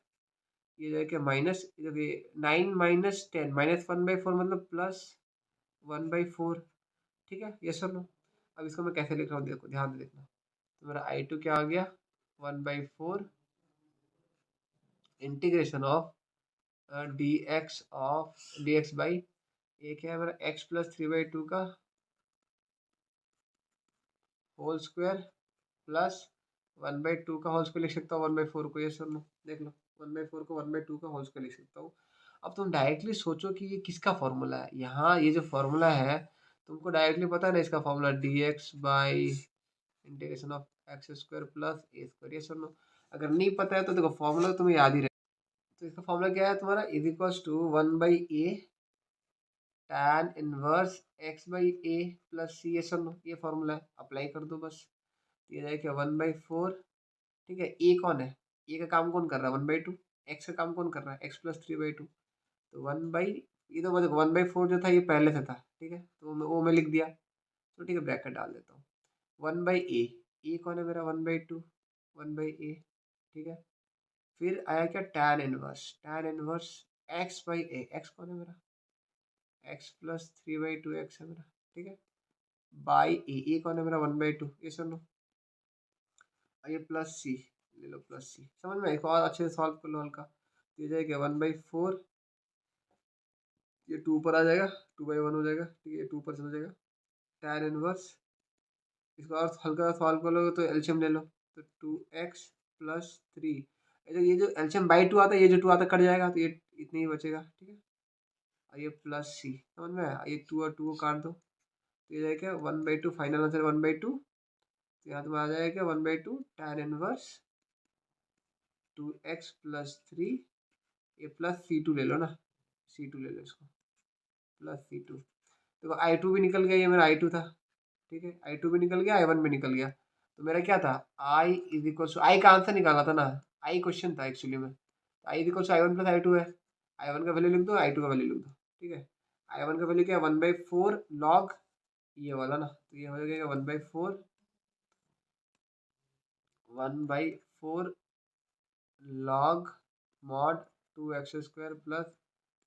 ये जो है क्या माइनस, देखिए 9 -10 -1/4 मतलब +1/4, ठीक है, ये सुन लो। अब इसको मैं कैसे लिख रहा हूँ, देखो ध्यान से देखना, तो मेरा I2 क्या आ गया, 1/4 इंटीग्रेशन ऑफ dx बाई, ये क्या है मेरा x +3/2 का होल स्क्वायर प्लस 1/2 का होल स्क्वायर लिख सकता हूँ, 1/4 को, ये सुन लो देख लो, 1/4 को 1/2 का होल स्क्वायर लिख सकता हूँ। अब तुम डायरेक्टली सोचो कि ये किसका फॉर्मूला है, यहाँ ये जो फॉर्मूला है तुमको डायरेक्टली पता है ना, इसका formula dx by integration of x² plus a², ये सुन लो। अगर नहीं पता है तो देखो फॉर्मूला तो तुम्हें याद ही रहे, तो इसका फॉर्मूला क्या है तुम्हारा, is equals to 1/a tan inverse x/a plus c, ये सुन लो, ये फॉर्मूला है, अप्लाई कर दो बस, ये जाएगा 1/4, ठीक है। ए कौन है, ए का काम कौन कर रहा है, 1/2, एक्स का काम कौन कर रहा है, x +3/2, तो 1/, ये तो देखो 1/4 जो था ये पहले से था, ठीक है, तो वो मैं लिख दिया, तो ठीक है ब्रैकेट डाल देता हूँ, 1/a, ए कौन है मेरा, 1/2, 1/a, ठीक है। फिर आया क्या, tan इनवर्स x/a, एक्स कौन है मेरा, x +3/2 एक्स है मेरा, ठीक है, बाई ए कौन है मेरा, 1/2, ये सुनो, और ये प्लस सी ले लो, प्लस सी, समझ में, एक और अच्छे से सॉल्व कर लो हल्का, तो ये जाएगा 1/4, ये 2 पर आ जाएगा, 2/1 हो जाएगा, ठीक है, ये 2 पर चला जाएगा, tan इनवर्स, इसको और हल्का सॉल्व कर लोगे तो एलसीएम ले लो, तो 2x + 3, ये जो एलसीएम बाई 2 आता है, ये जो 2 आता कट जाएगा, तो ये इतने ही बचेगा, ठीक है, और ये प्लस सी, समझ में आया, ये 2 और 2 को काट दो, तो ये जाएगा 1/2, फाइनल आंसर 1/2, तो यहाँ तुम्हें आ जाएगा 1/2 tan इनवर्स 2x + 3, ये प्लस C2 ले लो ना, C2 ले लो इसको, प्लस C2, देखो I2 भी निकल गया, ये मेरा I2 था, ठीक है, I2 भी निकल गया, I1 भी निकल गया, तो मेरा क्या था, I इज इक्वल टू, आई का आंसर निकाला था ना, I क्वेश्चन था एक्चुअली में, तो I is equal to I1 + I2 है, I1 का वैल्यू लिख दो, I2 का वैल्यू लिख दो, ठीक है। I1 का वैल्यू क्या है, 1/4 लॉग ये वाला ना, तो ये हो जाएगा 1/4 log mod 2x² plus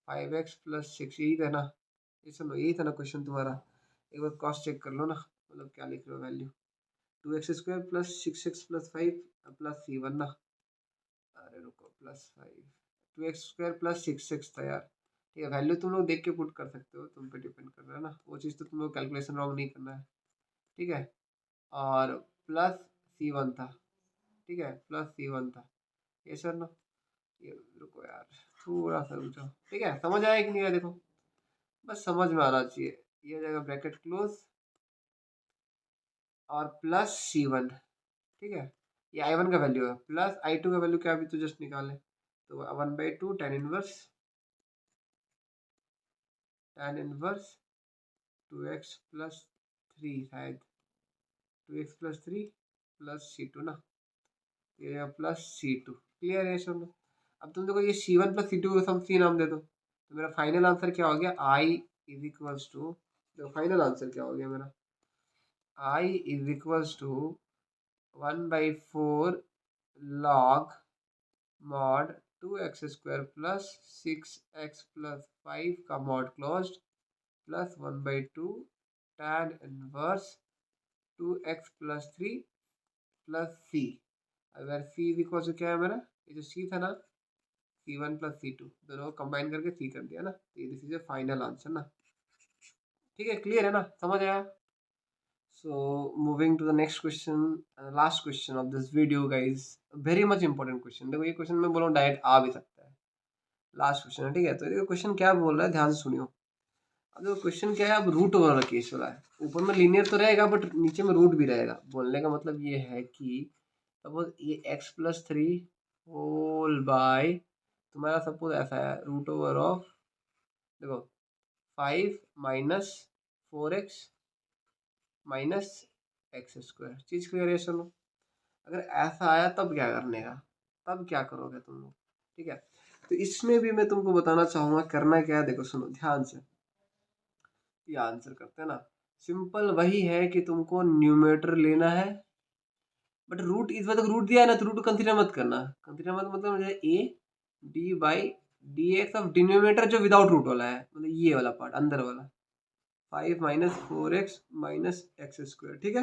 5x + 6, यही था ना, ये सुनो, यही था ना क्वेश्चन तुम्हारा, एक बार क्रॉस चेक कर लो ना, मतलब क्या लिख रहे हो value, 2x² + 6x + 5 plus C1 ना, अरे रुको, +5, 2x² + 6x था यार, ठीक है, वैल्यू तुम लोग देख के पुट कर सकते हो, तुम पे डिपेंड कर रहा है ना, वो चीज़ तो तुम लोग कैलकुलेशन रॉन्ग नहीं करना है, ठीक है, और प्लस C1 था, ठीक है, प्लस C1 था, ये सर ना, ये रुको यार, थोड़ा सा रुक जाओ, ठीक है, समझ आया कि नहीं आया, देखो बस समझ में आना चाहिए, ये हो जाएगा ब्रैकेट क्लोज, और प्लस C1, ठीक है, ये I1 का वैल्यू है, प्लस I2 का वैल्यू क्या अभी तो जस्ट निकाले, तो 1/2 tan इनवर्स 2x+3 शायद 2x+3 प्लस C2 ना, ये प्लस C2। क्लियर है सब? अब तुम देखो ये C1+C2 को सम C नाम दे दो, तो मेरा फाइनल आंसर क्या हो गया? I इज इक्वल्स टू, देखो फाइनल आंसर क्या हो गया मेरा? I is equals to 1/4 log mod 2x² plus 6x plus 5 का mod closed plus 1/2 tan inverse 2x+3 plus C। अगर C इज इक्वल टू क्या है मेरा? ये जो C था ना, C1+C2 दोनों को कंबाइन करके C कर दिया ना, तो ये दिस इज फाइनल आंसर ना। ठीक है, क्लियर है ना, समझ आया? So moving to the next question, last question of this video guys, very much important question। देखो ये क्वेश्चन मैं बोल रहा हूँ डायरेक्ट आ भी सकता है, लास्ट क्वेश्चन है। ठीक है, तो देखो क्वेश्चन क्या बोल रहा है, ध्यान से सुनियो। अब देखो क्वेश्चन क्या है, अब रूट वाला केस वाला है। ऊपर में लीनियर तो रहेगा बट नीचे में रूट भी रहेगा। बोलने का मतलब ये है कि सपोज ये x+3 होल बाय तुम्हारा सपोज ऐसा है रूट ओवर ऑफ, देखो 5 माइनस 4x माइनस x²। चीज़ क्लियर है? सुनो, अगर ऐसा आया तब क्या करने का, तब क्या करोगे तुम लोग? ठीक है, तो इसमें भी मैं तुमको बताना चाहूँगा करना क्या है। देखो सुनो ध्यान से, ये आंसर करते हैं ना, सिंपल वही है कि तुमको न्यूमरेटर लेना है, बट रूट इस बार तक रूट दिया है ना, तो रूट कंसीडर मत करना। कंसीडर मत मतलब a d/dx ऑफ डिनोमिनेटर जो विदाउट रूट वाला है, मतलब ये वाला पार्ट अंदर वाला 5 माइनस 4x माइनस x²। ठीक है,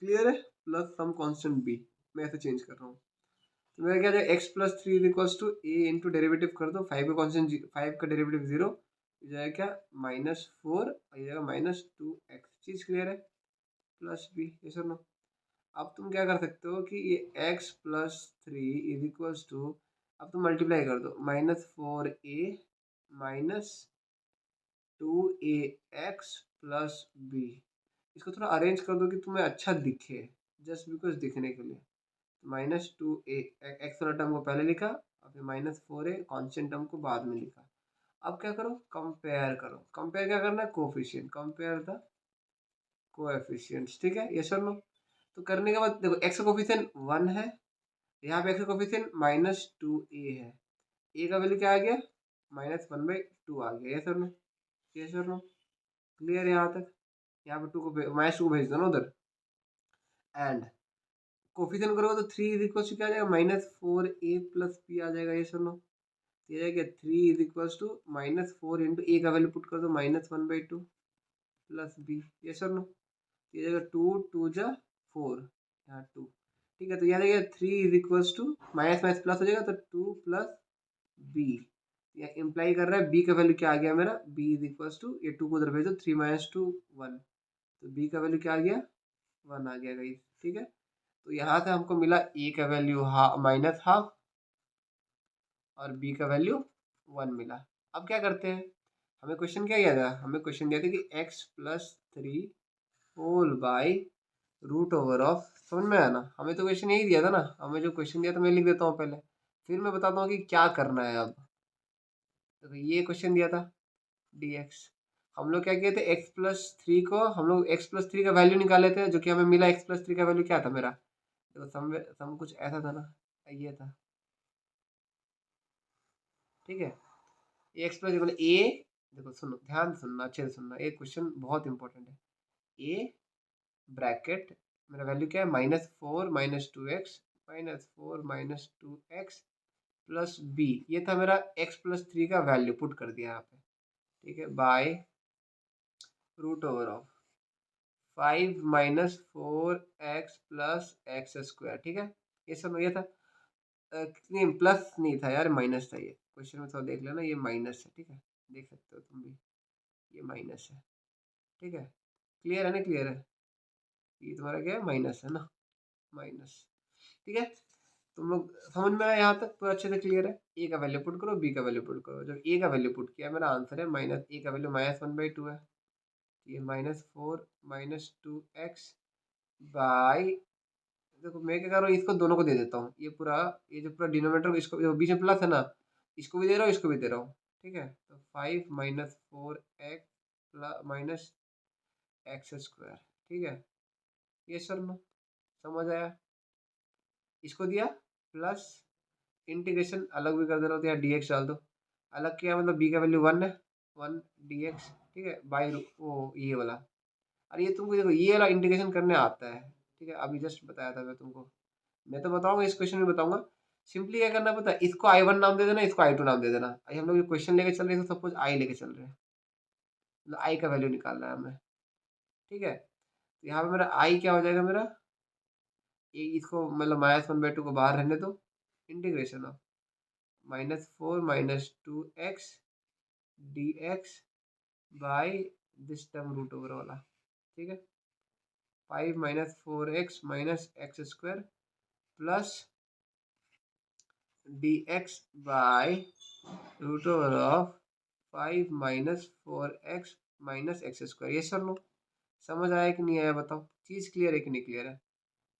क्लियर है? प्लस सम कांस्टेंट b, मैं ऐसे चेंज कर रहा हूँ। तो मेरा क्या जाएगा? x+3 is equals to a into derivative कर दो, 5 का कांस्टेंट 5 का डेरिवेटिव 0, ये जाएगा क्या? -4 और ये जाएगा -2x। चीज़ क्लियर है? प्लस b, ये सुनो। अब तुम क्या कर सकते हो कि ये x+3 इज इक्वल्स टू, अब तुम मल्टीप्लाई कर दो, -4a minus 2ax plus b। इसको थोड़ा अरेंज कर दो कि तुम्हें अच्छा दिखे, जस्ट बिकॉज दिखने के लिए। -2a, एक्स वाला टर्म को पहले लिखा और फिर -4a कॉन्स्टेंट टर्म को बाद में लिखा। अब क्या करो? कंपेयर करो। कंपेयर क्या करना है? Coefficient, compare the coefficients. ठीक है, ये सुन लो। तो करने के बाद देखो एक्स का कोफिशिएंट 1 है, यहाँ पे एक्स का कोफिशिएंट -2a है, ए का वैल्यू क्या आ गया? -1/2 आ गया। ये सुन लो, ये सुन लो, क्लियर है यहाँ तक? यहाँ पे -2 को भेज दो ना उधर, एंड कोफिशिएंट करोगे तो 3 इज इक्वल टू क्या आ जाएगा? -4a प्लस b आ जाएगा। ये सुन लो, ये जाएगा 3 इज इक्वल टू -4 इंटू ए का वैल्यू पुट कर दो -1/2 प्लस b। ये सुन लो, ये जाएगा 2 2 जा 4, यहाँ 2। ठीक है, तो यहाँ जाएगा 3 is equal to minus minus plus हो जाएगा, तो 2 प्लस b। यह इम्प्लाई कर रहा है b का वैल्यू क्या आ गया मेरा? b इज इक्वल टू, ये 2 को उधर भेजो, 3 - 2 1, तो b का वैल्यू क्या आ गया? 1 आ गया गाइस। ठीक है, तो यहाँ से हमको मिला a का वैल्यू -हाफ और b का वैल्यू 1 मिला। अब क्या करते हैं, हमें क्वेश्चन क्या दिया था? हमें क्वेश्चन दिया था कि x+3 whole by root over of, समझ में आया ना? हमें तो क्वेश्चन यही दिया था ना, हमें जो क्वेश्चन दिया था मैं लिख देता हूँ पहले, फिर मैं बताता हूँ कि क्या करना है। अब तो ये क्वेश्चन दिया था dx, हम लोग क्या किए थे? x+3 को हम लोग x+3 का वैल्यू निकाले थे, जो कि हमें मिला x+3 का वैल्यू क्या था मेरा? देखो सम कुछ ऐसा था ना, ये था। ठीक है, ए एक्स प्लस इक्वल ए, देखो सुनो ध्यान से सुनना, अच्छे से सुनना, ये क्वेश्चन बहुत इंपॉर्टेंट है। ए ब्रैकेट मेरा वैल्यू क्या है? -4 -2x -4 -2x प्लस b, ये था मेरा x+3 का वैल्यू पुट कर दिया यहाँ पे। ठीक है, by root over of 5 -4x plus x²। ठीक है, ये सब ये था, नहीं प्लस नहीं था यार, माइनस था। ये क्वेश्चन में थोड़ा देख लेना, ये माइनस है। ठीक है, देख सकते हो तुम भी, ये माइनस है। ठीक है, क्लियर है ना? क्लियर है? ये तुम्हारा क्या है? माइनस है ना, माइनस। ठीक है, तुम लोग समझ में आया यहाँ तक? पूरा अच्छे से क्लियर है? ए का वैल्यू पुट करो, बी का वैल्यू पुट करो। जब ए का वैल्यू पुट किया, मेरा आंसर है माइनस, ए का वैल्यू -1/2 है, ये -4 -2x बाई, देखो मैं क्या कर रहा हूँ, इसको दोनों को दे देता हूँ। ये पूरा, ये जो पूरा डिनोमिनेटर, इसको बीच में प्लस है ना, इसको भी दे रहा हूँ, इसको भी दे रहा हूँ। ठीक है, तो 5 -4x माइनस एक्स स्क्वायर, ठीक है। ये सर नो समझ आया। इसको दिया प्लस इंटीग्रेशन अलग भी कर देना हो तो यहाँ डी एक्स डाल दो। अलग किया मतलब बी का वैल्यू 1 है, 1 डी एक्स, ठीक है, बाई वो ये वाला। और ये तुमको देखो ये वाला इंटीग्रेशन करने आता है, ठीक है, अभी जस्ट बताया था मैं तुमको। मैं तो बताऊंगा, इस क्वेश्चन में बताऊंगा। सिंपली क्या करना पता है, इसको I1 नाम दे देना, इसको I2 नाम दे देना। अभी हम लोग ये क्वेश्चन लेके चल रहे हैं, तो सपोज आई लेके चल रहे हैं, मतलब आई का वैल्यू निकालना है हमें, ठीक है। तो यहाँ पे मेरा आई क्या हो जाएगा मेरा, ये इसको मतलब -1/2 को बाहर रहने दो, integration of -4 -2x dx by this term root over वाला, ठीक है। 5 -4x -x square plus dx by root over of 5 -4x -x square. ये सर लो समझ आया कि नहीं आया बताओ, चीज क्लियर है कि नहीं क्लियर है।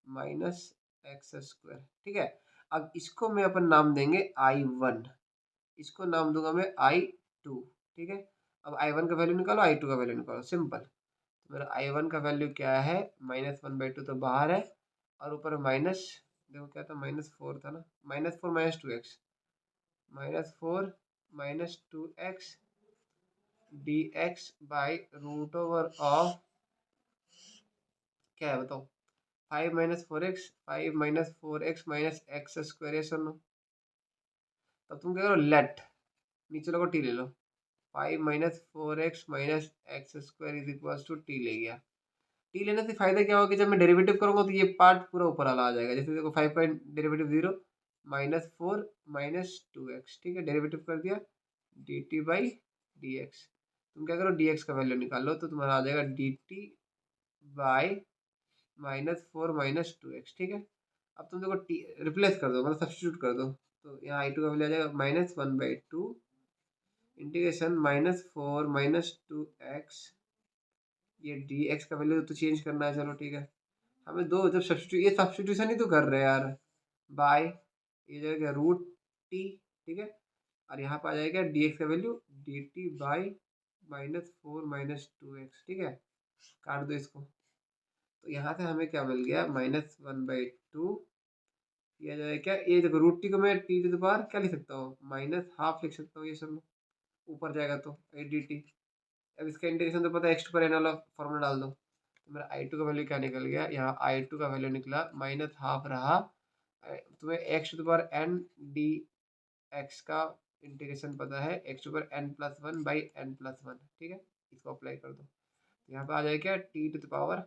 माइनस एक्स स्क्वायर, ठीक है। अब इसको मैं अपन नाम देंगे I1, इसको नाम दूंगा मैं I2, ठीक है। अब I1 का वैल्यू निकालो, I2 का वैल्यू निकालो, सिंपल। तो मेरा I1 का वैल्यू क्या है, -1/2 तो बाहर है, और ऊपर माइनस, देखो क्या था, -4 था ना, -4 -2x, -4 -2x dx by root over of क्या है बताओ, 5 -4x 5 -4x -x स्क्वायर, ये सुनो। तब तुम क्या करो, लेट नीचे लोगो टी ले लो, 5 -4x -x square is equal to t ले गया। टी लेने से फायदा क्या होगा कि जब मैं डेरिवेटिव करूंगा तो ये पार्ट पूरा ऊपर वाला आ जाएगा। जैसे देखो 5 पॉइंट डेरिवेटिव 0 -4 -2x, ठीक है, डेरिवेटिव कर दिया D T by d x. तुम क्या करो, डी एक्स का वैल्यू निकाल लो, तो तुम्हारा आ जाएगा डी टी बाई -4 -2x, ठीक है। अब तुम देखो टी रिप्लेस कर दो, मतलब सब्स्टिट्यूट कर दो, तो यहाँ आई टू का वैल्यू आ जाएगा -1/2 इंटीग्रेशन -4 -2x, ये डी एक्स का वैल्यू तो चेंज करना है, चलो ठीक है। हमें दो जब सब्स्टिट्यूट, ये सब्स्टिट्यूशन ही तो कर रहे हैं यार, बाय ये जाएगा रूट टी, ठीक है। और यहाँ पर आ जाएगा डी एक्स का value D T by -4 -2x, ठीक है। काट दो इसको, तो यहाँ से हमें क्या मिल गया, -1/2 किया जाए क्या, ये देखो रूट टी को मैं टी टू द पावर क्या लिख सकता हूँ, -12 लिख सकता हूँ, ये सब ऊपर जाएगा तो ए डी टी। अब इसका इंटीग्रेशन तो पता है, एक्स टू पर एन वाला फॉर्मूला डाल दो, तो मेरा आई टू का वैल्यू क्या निकल गया, यहाँ आई टू का वैल्यू निकला -12 रहा। तुम्हें x to the power n d x का इंटीग्रेशन पता है, एक्स टू पावर n+1/n+1, ठीक है। इसको अप्लाई कर दो, यहाँ पे आ जाएगा क्या, -12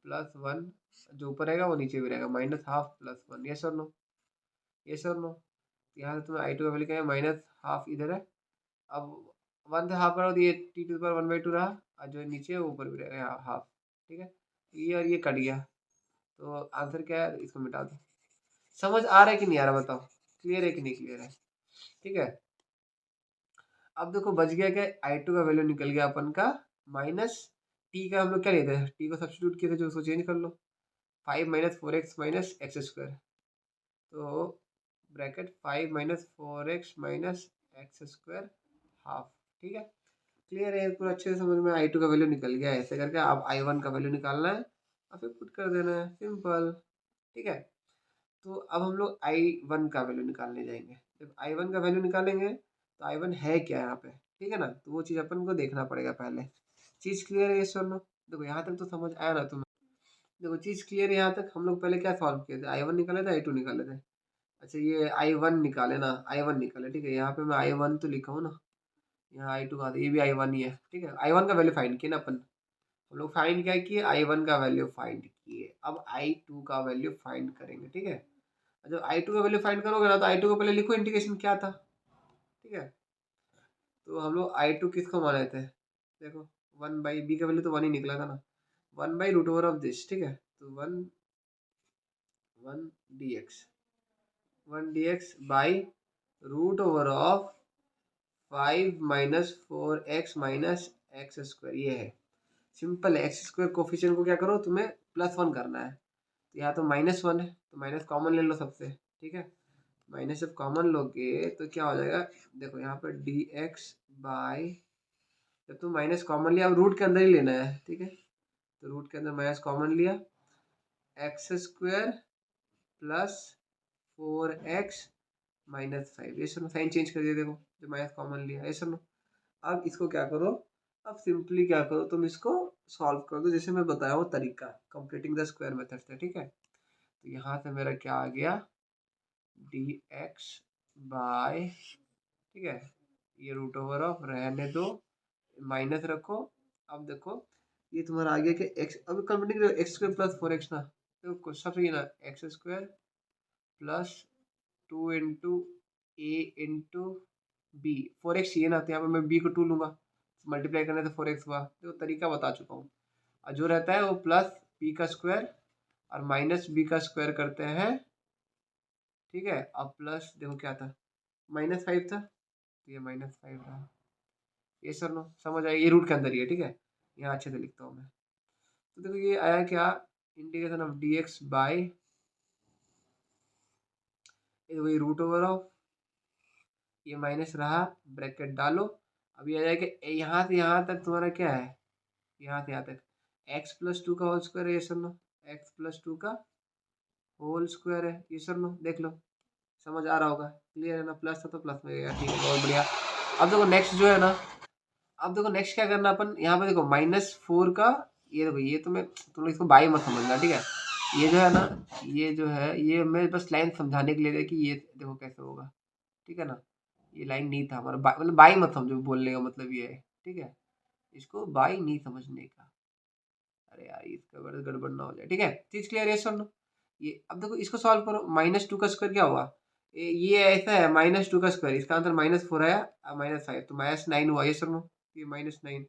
+1, जो ऊपर रहेगा वो नीचे भी रहेगा, -12 +1, यस और नो, यस और नो। यहाँ से तुम्हें आई टू का वैल्यू क्या है, -12 इधर है। अब 1 से हाफ करो तो ये t⁻1/2 रहा, और जो नीचे है वो ऊपर भी रहेगा, यहाँ हाफ, ठीक है। ये और ये कट गया, तो आंसर क्या है, इसको मिटा दो। समझ आ रहा है कि नहीं आ रहा बताओ, क्लियर है कि नहीं क्लियर है, ठीक है। अब देखो बच गया क्या, आई टू का वैल्यू निकल गया अपन का माइनस टी का, हम लोग क्या लेते हैं, टी को सब्स्टिट्यूट किए थे जो, उसको चेंज कर लो, 5 -4x -x स्क्वायर, तो bracket 5 -4x -x square half, ठीक है। क्लियर है पूरा, अच्छे से समझ में, आई टू का वैल्यू निकल गया। ऐसे करके आप I1 का वैल्यू निकालना है और फिर पुट कर देना है, सिंपल, ठीक है। तो अब हम लोग I1 का वैल्यू निकालने जाएंगे। जब I1 का वैल्यू निकालेंगे तो I1 है क्या यहाँ पे, ठीक है ना, तो वो चीज़ अपन को देखना पड़ेगा पहले। चीज़ क्लियर है ये सुनो, देखो यहाँ तक तो समझ आया ना तुम्हें। देखो चीज़ क्लियर है यहाँ तक, हम लोग पहले क्या सॉल्व किए थे, I1 निकाले थे, I2 निकाले थे। अच्छा ये I1 निकाले ना, I1 निकाले, ठीक है। यहाँ पे मैं I1 तो लिखा हूँ ना, यहाँ I2 का, ये भी I1 ही है, ठीक है। I1 का वैल्यू फाइंड किया ना अपन, हम लोग फाइंड क्या किए, I1 का वैल्यू फाइंड किए। अब I2 का वैल्यू फाइंड करेंगे, ठीक है। जब I2 का वैल्यू फाइंड करोगे ना, तो I2 को पहले लिखो इंटीग्रेशन क्या था, ठीक है। तो हम लोग I2 किसको माने थे, देखो 1/b का वैल्यू तो 1 ही निकला था ना, 1/√ओवर ऑफ दिस, ठीक है। तो 1 dx 1 dx by root over of 5 -4x -x square, ये है सिंपल है। एक्स स्क्वायर कोफिशिएंट को क्या करो, तुम्हें +1 करना है, तो यहाँ तो -1 है, तो माइनस कॉमन ले लो सबसे, ठीक है। माइनस जब कॉमन लोगे तो क्या हो जाएगा, देखो यहाँ पर डी एक्स बाय, जब तुम माइनस कॉमन लिया, अब रूट के अंदर ही लेना है, ठीक है, तो रूट के अंदर माइनस कॉमन लिया, x square plus 4x minus 5, ये सुनो साइन चेंज कर दिया, देखो जो माइनस कॉमन लिया, ये सुनो। अब इसको क्या करो, अब सिंपली क्या करो, तुम इसको सॉल्व कर दो जैसे मैं बताया वो तरीका, कंप्लीटिंग द स्क्वायर मेथड से, ठीक है। तो यहाँ से मेरा क्या आ गया, डी एक्स बाय, ठीक है, ये रूट ओवर ऑफ रहने दो, माइनस रखो। अब देखो ये तुम्हारा आ गया कि एक्स, अब completing x square plus 4x ना, तो सबसे ये ना x square plus 2 a into b, 4x ये ना, तो यहाँ पे मैं b को 2 लूंगा, मल्टीप्लाई करने से 4x हुआ, तो तरीका बता चुका हूँ। और जो रहता है वो प्लस b का स्क्वायर और माइनस b का स्क्वायर करते हैं, ठीक है। अब प्लस देखो क्या था, -5 था, तो ये -5 रहा, ये सर नो समझ आएगा, ये रूट के अंदर ही है, ठीक है, यहाँ अच्छे से लिखता हूँ मैं। तो देखो ये आया क्या, integration of d x by, वही रूट ओवर ऑफ, ये माइनस रहा, ब्रैकेट डालो। अब ये आ जाएगा यहाँ से यहाँ तक तुम्हारा क्या है, यहाँ से यहाँ तक x+2 का होल स्क्वायर है, ये सुन लो, x+2 का होल स्क्वायर है, ये सुन लो, देख लो, समझ आ रहा होगा, क्लियर है ना, प्लस था तो प्लस में गया, ठीक है, बहुत बढ़िया। अब देखो नेक्स्ट जो है ना, अब देखो नेक्स्ट क्या करना अपन, यहाँ पे देखो -4 का, ये देखो ये तुम्हें, तुम लोग इसको बाई मत समझना, ठीक है, ये जो है ना, ये जो है ये मैं बस लाइन समझाने के लिए था कि ये देखो कैसे होगा, ठीक है ना, ये लाइन नहीं था हमारा, मतलब बाई मत समझो, बोलने का मतलब ये है, ठीक है, इसको बाई नहीं समझने का, अरे यार इसका बड़ा गड़बड़ ना हो जाए, ठीक है, चीज क्लियर है, सुन लो। ये अब देखो इसको सॉल्व करो, -2 का स्क्वायर क्या हुआ, ये ऐसा है -2 का स्क्वायर, इसका आंसर -4 आया, -5 तो -9 हुआ, ये सुन लो, ये -9,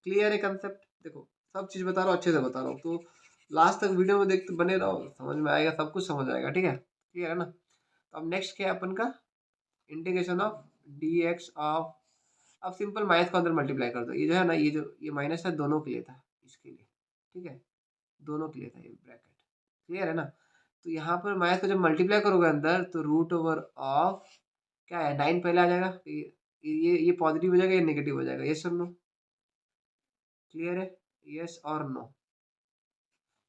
क्लियर है कंसेप्ट, देखो सब चीज बता रहा हूँ, अच्छे से बता रहा हूँ, तो लास्ट तक वीडियो में देखते बने रहो, समझ में आएगा, सब कुछ समझ आएगा, ठीक है, क्लियर है ना। तो अब नेक्स्ट क्या है अपन का, integration of d x of, अब सिंपल माइनस को अंदर मल्टीप्लाई कर दो, ये जो है ना, ये जो ये माइनस है दोनों के लिए था, इसके लिए, ठीक है, दोनों के लिए था ये ब्रैकेट, क्लियर है ना। तो यहाँ पर माइनस को जब मल्टीप्लाई करोगे अंदर, तो रूट ओवर ऑफ क्या है, 9 पहले आ जाएगा, तो ये पॉजिटिव हो जाएगा, ये नेगेटिव हो जाएगा, ये सुन लो, क्लियर है, यस और नो।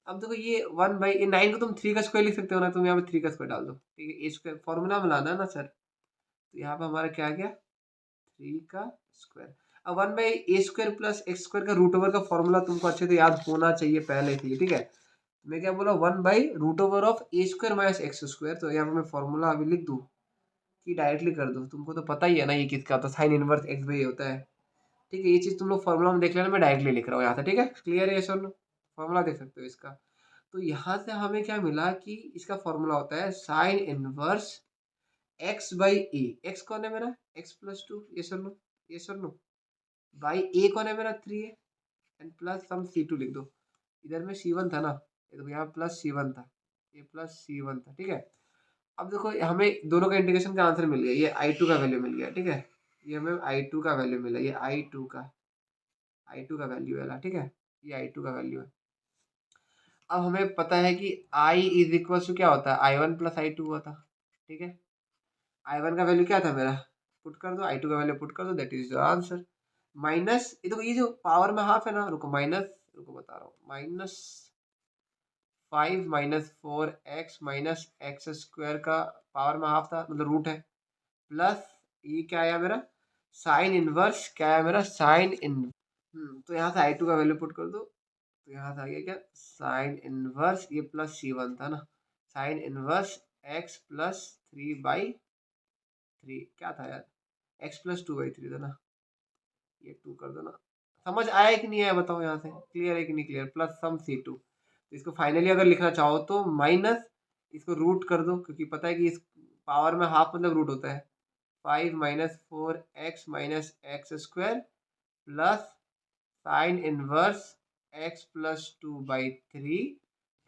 अब देखो ये 1 बाई, ये 9 को तुम 3 का स्क्वायर लिख सकते हो ना, तुम यहाँ पे 3 का स्क्वायर डाल दो, ठीक है, ए स्क्वायर फॉर्मूला में लाना है ना सर, तो यहाँ पे हमारा क्या आ गया, 3 का स्क्वायर। अब 1 by A square plus x square का रूट ओवर का फॉर्मूला तुमको अच्छे से याद होना चाहिए पहले से, ठीक है। मैं क्या बोला, 1/√ओवर of a square minus x square, तो यहाँ पे मैं फॉर्मूला अभी लिख दूँ कि डायरेक्टली कर दूँ, तुमको तो पता ही है ना ये किसका होता है, साइन इनवर्स एक्स बाई होता है, ठीक है, ये चीज़ तुम लोग फॉर्मूला में देख लेना, मैं डायरेक्टली लिख रहा हूँ यहाँ से, ठीक है, क्लियर है, सर फॉर्मूला देख सकते हो इसका। तो यहाँ से हमें क्या मिला कि इसका फॉर्मूला होता है sign inverse x by A, x कौन है मेरा, x+2, ये सुन लो, बाई ए कौन है मेरा, 3 है, एंड प्लस सम C2 लिख दो, इधर में C1 था ना, ये तो यहाँ प्लस C1 था, ये प्लस C1 था, ठीक है। अब देखो हमें दोनों का इंटीग्रेशन का आंसर मिल गया, ये I2 का वैल्यू मिल गया, ठीक है, ये हमें I2 का वैल्यू मिला, ये I2 का वैल्यू है, ठीक है, ये I2 का वैल्यू है। अब हमें पता है कि I इज इक्वल टू क्या होता है, I1 प्लस I2 हुआ था, ठीक है, I1 का वैल्यू क्या था मेरा, पुट कर दो, I2 का वैल्यू पुट कर दो, that is your answer. Minus ये देखो, ये जो पावर में हाफ है ना, रुको माइनस, रुको बता रहा हूँ, -5 -4x माइनस एक्स स्क्वायर का पावर में हाफ था, मतलब रूट है, प्लस ये क्या आया मेरा, साइन इनवर्स, क्या आया मेरा, साइन इन, तो यहाँ से I2 का वैल्यू पुट कर दो, तो यहाँ से आ गया क्या, साइन इनवर्स, ये प्लस C1 था ना, साइन इनवर्स x+3/3 क्या था यार, x+2/3 था ना, ये 2 कर दो ना, समझ आया कि नहीं आया बताओ, यहाँ से क्लियर है कि नहीं क्लियर, प्लस सम C2, तो इसको फाइनली अगर लिखना चाहो तो माइनस, इसको रूट कर दो, क्योंकि पता है कि इस पावर में हाफ मतलब रूट होता है, 5 -4x minus x square plus sine inverse x+2/3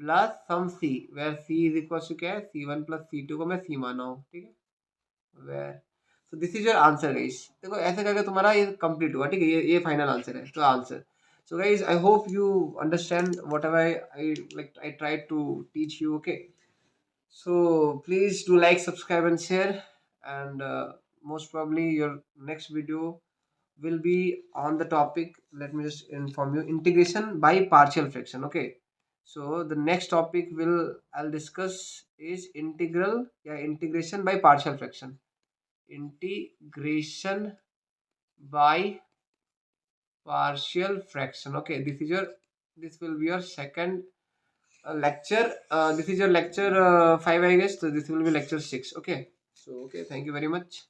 plus some C, where C is equal to क्या है, C1 प्लस C2 को मैं C माना हूँ, ठीक है, where, so this is your answer guys, देखो ऐसे करके तुम्हारा ये कंप्लीट हुआ, ठीक है, ये फाइनल आंसर है, तो answer, so guys I hope you understand whatever I like I tried to teach you, okay। So please do like, subscribe, and share. And most probably your next video will be on the topic. Let me just inform you: integration by partial fraction. Okay. So the next topic will I'll discuss is integration by partial fraction. Integration by partial fraction. Okay. This will be your second lecture. This is your lecture 5, I guess. So this will be lecture 6. Okay. So okay. Thank you very much.